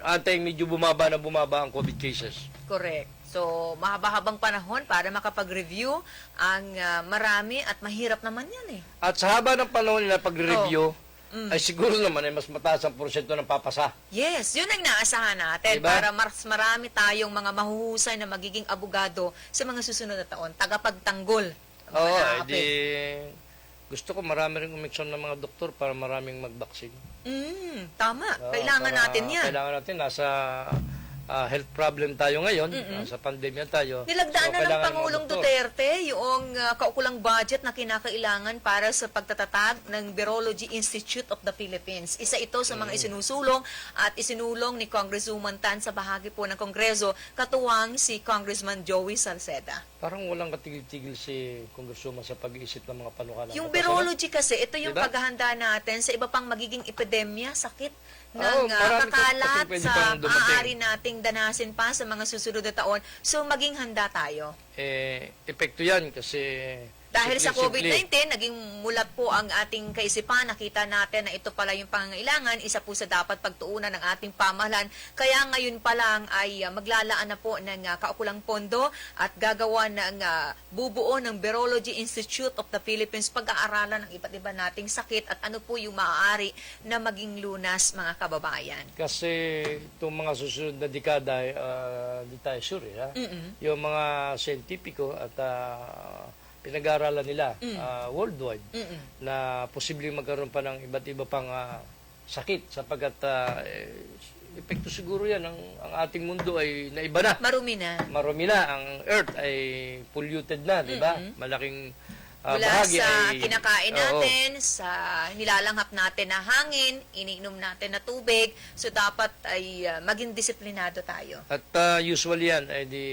S1: antay medyo bumaba ang COVID cases.
S2: Correct. So, mahaba-habang panahon para makapag-review ang marami at mahirap naman yan eh.
S1: At sa haba ng panahon nila pag-review, ay siguro naman ay mas mataas ang porsyento ng papasa.
S2: Yes, yun ang inaasahan natin
S1: Diba?
S2: para mas marami tayong mga mahuhusay na magiging abogado sa mga susunod na taon. Tagapagtanggol. ang mga
S1: Oo,
S2: nakakapit.
S1: gusto ko marami rin umiksyon ng mga doktor para maraming mag-vaccine.
S2: Tama.
S1: Oo,
S2: Kailangan
S1: para-
S2: natin yan.
S1: Kailangan natin. Nasa health problem tayo ngayon. Nasa pandemya tayo.
S2: Nilagdaan na ng
S1: kailangan
S2: Pangulong
S1: mga doktor.
S2: Duterte yung kaukulang budget na kinakailangan para sa pagtatatag ng Virology Institute of the Philippines. Isa ito sa mga isinusulong at isinulong ni Congresswoman Tan sa bahagi po ng Kongreso, katuwang si Congressman Joey Salceda.
S1: Parang walang katigil-tigil si Congresswoman sa pag-iisip ng mga panukala.
S2: Yung virology kasi, ito yung
S1: Diba?
S2: paghahanda natin sa iba pang magiging epidemya, sakit ng
S1: Oo, marami
S2: kakalat
S1: pwede
S2: sa
S1: pang dumating.
S2: maaari nating danasin pa sa mga susunod na taon. So, maging handa tayo.
S1: Epekto yan kasi
S2: Dahil sa
S1: simple-
S2: COVID-19, naging mulat po ang ating kaisipan. Nakita natin na ito pala yung pangangailangan. Isa po sa dapat pagtuunan ng ating pamahalaan. Kaya ngayon pa lang ay maglalaan na po ng kaukulang pondo at gagawa ng bubuo ng Virology Institute of the Philippines, pag-aaralan ng iba't iba nating sakit at ano po yung maaari na maging lunas, mga kababayan.
S1: Kasi itong mga susunod na dekada, di tayo sure, ha? Yung mga siyentipiko at pinag-aaralan nila worldwide na posibleng magkaroon pa ng iba't iba pang sakit sapagkat epekto siguro yan ang ating mundo ay naiba na.
S2: Marumi na.
S1: Marumi na. Ang Earth ay polluted na, di ba? Malaking
S2: Mula
S1: bahagi
S2: sa
S1: ay...
S2: kinakain
S1: Oo.
S2: natin, sa nilalanghap natin na hangin, iniinom natin na tubig, so dapat ay maging disiplinado tayo.
S1: At usually yan ay di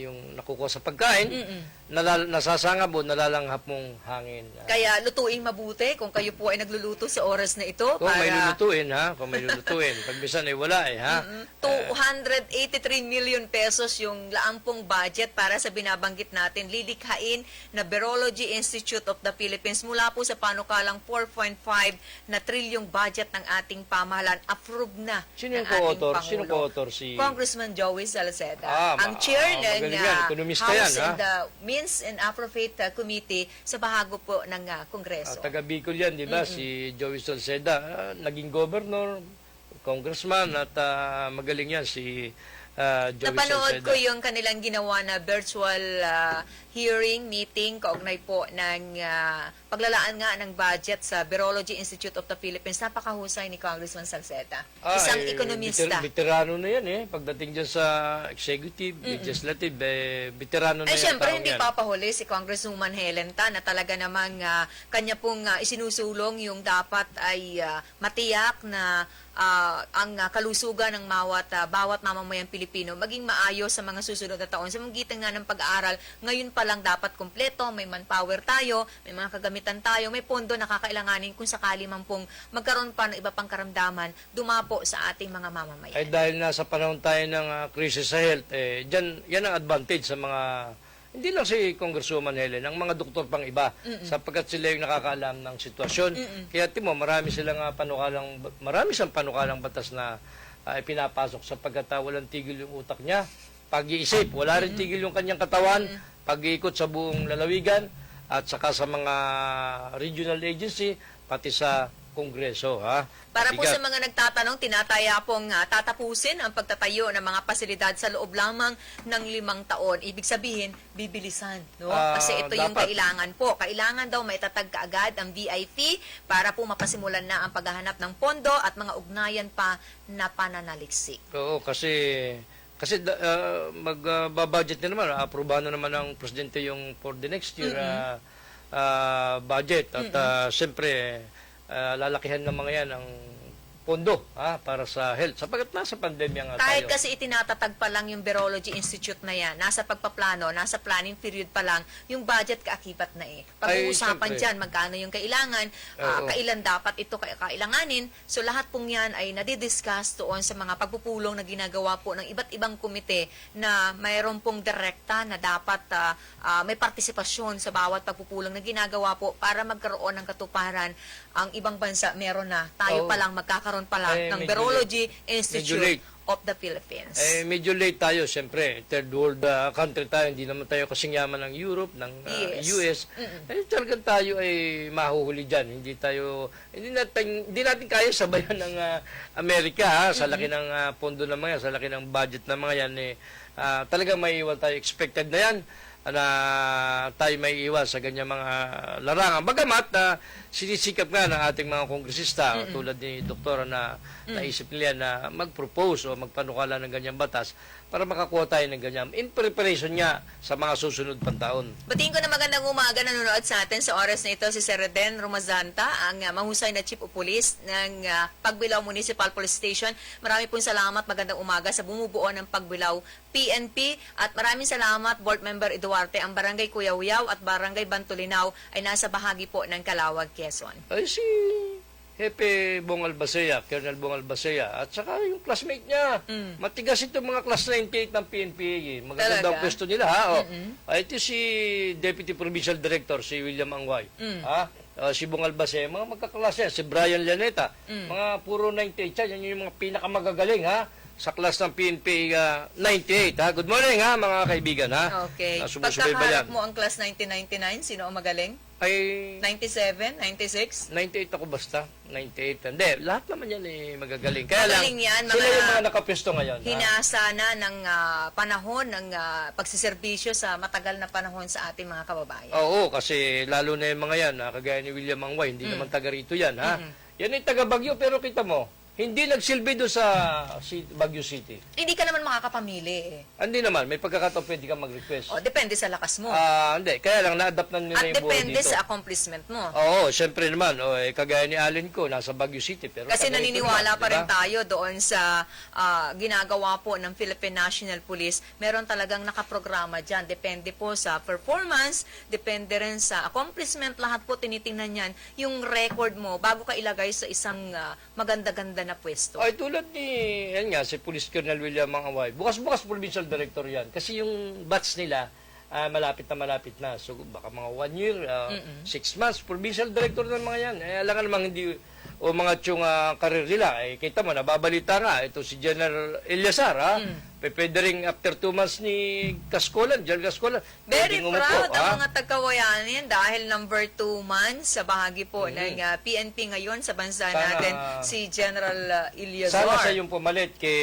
S1: yung nakukuha sa pagkain, nasasangab o nalalanghap mong hangin.
S2: Kaya lutuin mabuti kung kayo po ay nagluluto sa oras na ito.
S1: Kung may lulutuin, ha? Kung may lulutuin. Pag bisan ay wala, ha?
S2: 283 million pesos yung laampong budget para sa binabanggit natin, lilikhain na Virology Institute of the Philippines mula po sa panukalang 4.5 na trilyong budget ng ating pamahalaan. Approved na
S1: Sino yung
S2: ng ating
S1: co-author?
S2: Pangulo.
S1: Sino co-author? Si...
S2: Congressman Joey Salceda. Ang chair ng
S1: magaling yan. Ekonomista
S2: House
S1: yan, ha?
S2: and the Means and Appropriate Committee sa bahago po ng Kongreso.
S1: taga Bicol yan, di ba? Si Joey Salceda, naging governor, congressman, at magaling yan si Joey
S2: Napanood
S1: Salceda.
S2: ko yung kanilang ginawa na virtual hearing, meeting, kaugnay po ng paglalaan nga ng budget sa Virology Institute of the Philippines. Napakahusay ni Congressman Salceda. Isang ekonomista.
S1: Veterano na yan, eh. Pagdating dyan sa executive, legislative, veterano na
S2: Ay,
S1: yan.
S2: syempre,
S1: taong
S2: hindi
S1: yan.
S2: papahuli si Congresswoman Helen Tan na talaga namang kanya pong isinusulong yung dapat ay matiyak na ang kalusugan ng bawat mamamayang Pilipino maging maayos sa mga susunod na taon. Sa magitan nga ng pag-aaral, ngayon pa lang dapat kompleto, may manpower tayo, may mga kagamitan tayo, may pondo na kakailanganin kung sakali man pong magkaroon pa ng iba pang karamdaman, dumapo sa ating mga mamamayan.
S1: Ay dahil nasa panahon tayo ng krisis sa health, dyan, yan ang advantage sa mga, hindi lang si Congresswoman Helen, ang mga doktor pang iba, sapagkat sila yung nakakaalam ng sitwasyon. Kaya timo, marami silang panukalang batas na pinapasok sapagkat walang tigil yung utak niya. Pag-iisip, wala rin tigil yung kanyang katawan, pag-iikot sa buong lalawigan, at saka sa mga regional agency, pati sa Kongreso, ha?
S2: Para po
S1: Bigat.
S2: sa mga nagtatanong, tinataya pong tatapusin ang pagtatayo ng mga pasilidad sa loob lamang ng 5 taon. Ibig sabihin, bibilisan, no? Kasi ito yung
S1: dapat.
S2: kailangan po. Kailangan daw may tatag kaagad ang VIP para po mapasimulan na ang paghahanap ng pondo at mga ugnayan pa na pananaliksik.
S1: Oo, kasi magbabudget na naman, aprobahan na naman ng presidente yung for the next year budget at siyempre lalakihan ng mga yan ang pondo para sa health sapagkat nasa pandemya nga
S2: Kahit
S1: tayo.
S2: kasi itinatatag pa lang yung Virology Institute na yan, nasa pagpaplano, nasa planning period pa lang, yung budget kaakibat na eh. Pag-uusapan
S1: syempre.
S2: dyan, magkano yung kailangan,
S1: Oo.
S2: kailan dapat ito kailanganin. So lahat pong yan ay nadidiscuss doon sa mga pagpupulong na ginagawa po ng iba't ibang komite na mayroon pong direkta na dapat may partisipasyon sa bawat pagpupulong na ginagawa po para magkaroon ng katuparan. Ang ibang bansa meron na. Tayo
S1: Oo.
S2: pa lang magkakaroon pa lang ng
S1: medyo
S2: Virology
S1: Medyo
S2: Institute
S1: late.
S2: of the Philippines.
S1: Medyo late tayo, siyempre. Third world country tayo. Hindi naman tayo kasing yaman ng Europe, ng
S2: Yes.
S1: US. Talagang tayo ay mahuhuli dyan. Hindi natin kaya sabayan ng Amerika, sa laki ng pondo ng mga yan, sa laki ng budget ng mga yan. Talagang may iwan tayo. Expected na yan na tayo may iwas sa ganyan mga larangan. Bagamat sinisikap nga ng ating mga kongresista tulad ni Doktora na naisip nila na mag-propose o magpanukala ng ganyang batas para makakuha tayo ng ganyan. In preparation niya sa mga susunod pang taon.
S2: Batiin ko na magandang umaga, nanonood sa atin sa oras na ito si Sir Reden Romazanta, ang mahusay na Chief of Police ng Pagbilao Municipal Police Station. Marami pong salamat, magandang umaga sa bumubuo ng Pagbilao PNP at maraming salamat Board Member Eduarte. Ang Barangay Kuyaw-Yaw at Barangay Bantulinaw ay nasa bahagi po ng Calawag, Quezon.
S1: Ay si Hepe Bong Albacea, Colonel Bong Albacea, at saka yung classmate niya. Matigas itong mga class 98 ng PNPA. Maganda daw
S2: Talaga?
S1: pwesto nila, ha? Ito si Deputy Provincial Director, si William Angway. Ha? Si Bong Albacea, mga magkaklase, si Brian Llaneta, mga puro 98 yan, yan yung mga pinakamagagaling, ha? Sa class ng PNPA 98, ha? Good morning, ha, mga kaibigan, ha?
S2: Okay.
S1: Sumusubaybayan.
S2: Pagkakaharap mo ang class 1999, sino ang magaling?
S1: Ay,
S2: 97, 96?
S1: 98 ako basta. 98. Hindi, lahat naman yan magagaling. Kaya lang,
S2: Magaling yan,
S1: sila
S2: mga
S1: yung mga nakapesto ngayon. ha?
S2: Hinasa na ng panahon ng pagsiservisyo sa matagal na panahon sa ating mga kababayan.
S1: Oo, kasi lalo na yung mga yan, kagaya ni William Angway, hindi naman taga rito yan. Ha? Yan ay taga Baguio, pero kita mo, hindi nagsilbi doon sa Baguio City.
S2: Hindi ka naman makakapamili eh.
S1: Hindi naman, may pagkakataon pwede ka mag-request.
S2: O, depende sa lakas mo.
S1: Hindi, kaya lang na-adapt na nila
S2: At
S1: yung buhay
S2: depende
S1: dito.
S2: sa accomplishment mo.
S1: Oo, syempre naman, kagaya ni Allen ko, nasa Baguio City. Pero
S2: Kasi
S1: taga rito
S2: naniniwala
S1: naman,
S2: pa
S1: di
S2: rin
S1: ba?
S2: tayo doon sa ginagawa po ng Philippine National Police. Meron talagang nakaprograma dyan. Depende po sa performance, depende rin sa accomplishment. Lahat po tinitingnan yan. Yung record mo bago ka ilagay sa isang maganda-ganda na pwesto.
S1: Ay, tulad ni, yan nga, si Police Colonel William Angway. Bukas-bukas provincial director yan. Kasi yung batch nila, malapit na. So, baka mga 1 year, 6 months, provincial director ng mga yan. Alam ka namang hindi, o mga tiyong karir nila. Kita mo, nababalita nga, ito si General Eliasar, ha? Pwede rin after 2 months ni Cascolan, General Cascolan.
S2: Very
S1: pwedeng umupo,
S2: proud
S1: ha?
S2: ang mga taga-Kawayanin dahil number 2 man sa bahagi po ng PNP ngayon sa bansa
S1: Sana-
S2: natin, si General Eliazar.
S1: Sana sa yung pumalit kay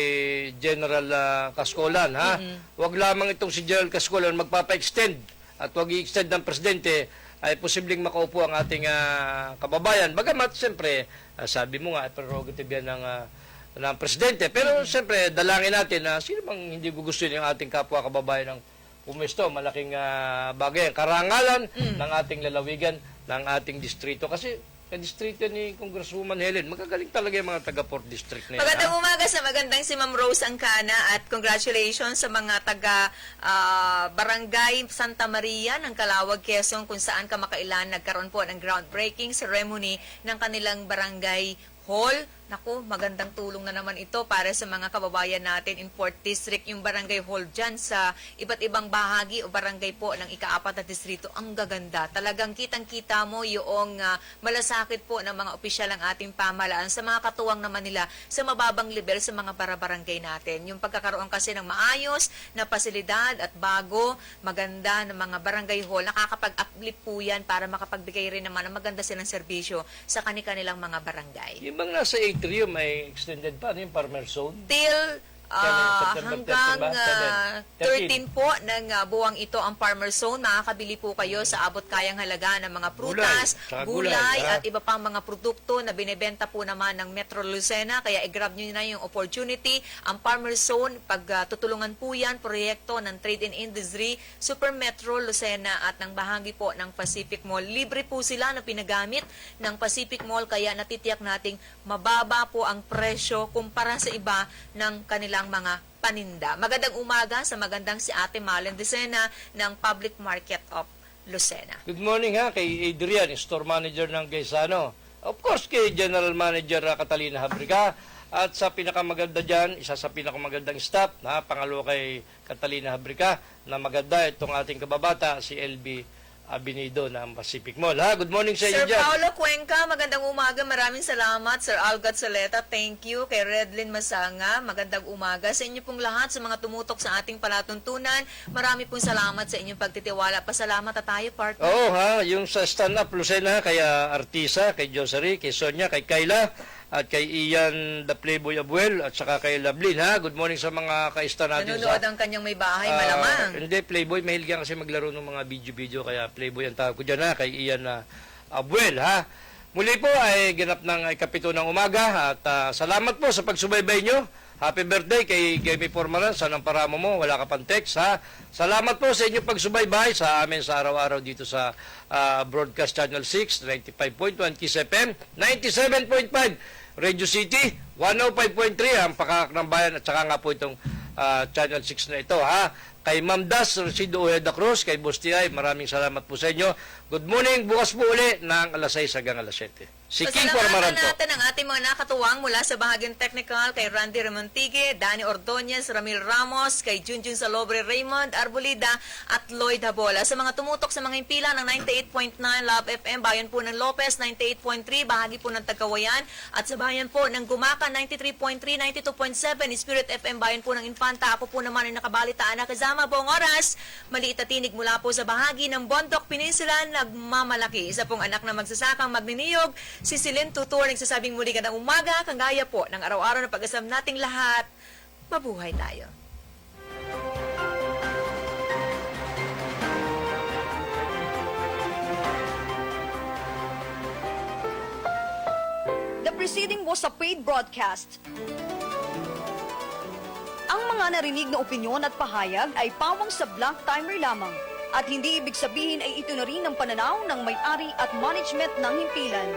S1: General Cascolan, ha? Huwag lamang itong si General Cascolan magpapa-extend at huwag i-extend ng presidente ay posibleng makaupo ang ating kababayan. Bagamat, siyempre, sabi mo nga, prerogative yan ng presidente. Pero, siyempre, dalangin natin na sino bang hindi gugustuhin yung ating kapwa kababayan ng pumesto. Malaking bagay. Karangalan ng ating lalawigan, ng ating distrito. Kasi, sa distrito ni Congresswoman Helen, magagaling talaga yung mga taga-Port District na yan.
S2: Magandang
S1: ha?
S2: umaga sa magandang si Ma'am Rose Angcana at congratulations sa mga taga Barangay Santa Maria ng Calawag, Quezon kung saan kamakailan nagkaroon po ng groundbreaking ceremony ng kanilang barangay hall. Naku, magandang tulong na naman ito para sa mga kababayan natin in Port District, yung barangay hall dyan sa iba't ibang bahagi o barangay po ng ika-4 na distrito. Ang gaganda. Talagang kitang-kita mo yung malasakit po ng mga opisyal ng ating pamahalaan sa mga katuwang naman nila sa mababang level sa mga barangay natin. Yung pagkakaroon kasi ng maayos na pasilidad at bago, maganda ng mga barangay hall, nakakapag-uplift po yan para makapagbigay rin naman ng maganda silang serbisyo sa kanilang mga barangay.
S1: Yung bang nasa atrium ay extended pa, ano yung farmer zone?
S2: Till
S1: September 13
S2: hanggang
S1: ba?
S2: 13 po ng buwang ito ang farmer zone. Makakabili po kayo sa abot kayang halaga ng mga prutas,
S1: Tsaka
S2: gulay,
S1: gulay, ha?
S2: at iba pang mga produkto na binebenta po naman ng Metro Lucena. Kaya i-grab nyo na yung opportunity. Ang farmer zone, pagtutulungan po yan, proyekto ng Trade and Industry, Super Metro Lucena at ng bahagi po ng Pacific Mall. Libre po sila na pinagamit ng Pacific Mall kaya natitiyak nating mababa po ang presyo kumpara sa iba ng kanilang mga paninda. Magandang umaga sa magandang si Ate Malen Decena ng Public Market of Lucena.
S1: Good morning ha, kay Adrian, store manager ng Gaisano. Of course, kay General Manager Catalina Habrica. At sa pinakamaganda dyan, isa sa pinakamagandang staff, pangalawa kay Catalina Habrica, na maganda itong ating kababata, si LB Abinido ng Pacific Mall. Ha? Good morning sa
S2: Sir
S1: inyo dyan.
S2: Paulo Cuenca, magandang umaga. Maraming salamat. Sir Algat Saleta, thank you. Kay Redlyn Masanga, magandang umaga. Sa inyo pong lahat, sa mga tumutok sa ating palatuntunan, marami pong salamat sa inyong pagtitiwala. Pasalamat at tayo, partner.
S1: Oo ha, yung sa stand-up Lucena, kay Artisa, kay Josery, kay Sonia, kay Kayla, at kay Ian the Playboy Abuel, at saka kay Lablin. Ha? Good morning sa mga kaista natin.
S2: Nanonood ang kanyang may bahay, malamang.
S1: Hindi, Playboy, mahilig yan kasi maglaro ng mga video-video, kaya Playboy ang tawag ko dyan, ha? Kay Ian Abuel. Ha? Muli po ay ganap ng ikapito ng umaga at salamat po sa pagsubaybay nyo Happy birthday kay Kemi Formaran. Sanang paramo mo, wala ka pang text, ha? Salamat po sa inyong pagsubaybay sa amin sa araw-araw dito sa Broadcast Channel 6, 95.1 Kiss FM, 97.5 Radio City, 105.3 ang Pakakak ng Bayan at saka nga po itong Channel 6 na ito, ha? Kay Ma'am Das Resido Ojeda Cruz, kay Bustiay, maraming salamat po sa inyo. Good morning, bukas po uli ng alas 6 hanggang alas 7. Si King Formaran po.
S2: natin ang ating mga nakatuwang mula sa bahagyang technical kay Randy Remontigue, Danny Ordonez, Ramil Ramos, kay Junjun Salobre, Raymond Arbolida at Lloyd Habola. Sa mga tumutok sa mga impila ng 98.9 Love FM, bayan po ng Lopez, 98.3, bahagi po ng Tagawayan, at sa bayan po ng Gumaca, 93.3, 92.7, Spirit FM, bayan po ng Infanta. Ako po naman ay nakabalitaan na kasama buong oras. Maliit na tinig mula po sa bahagi ng Bondok Peninsula, nagmamalaki. Isa pong anak na magsasakang magniniyog, si Silin Tutur, nagsasabing muli ka ng umaga, kagaya po ng araw-araw na pag-asam nating lahat. Mabuhay tayo.
S8: The preceding was a paid broadcast. Ang mga narinig na opinyon at pahayag ay pawang sa blank timer lamang at hindi ibig sabihin ay ito na rin ang pananaw ng may-ari at management ng himpilan.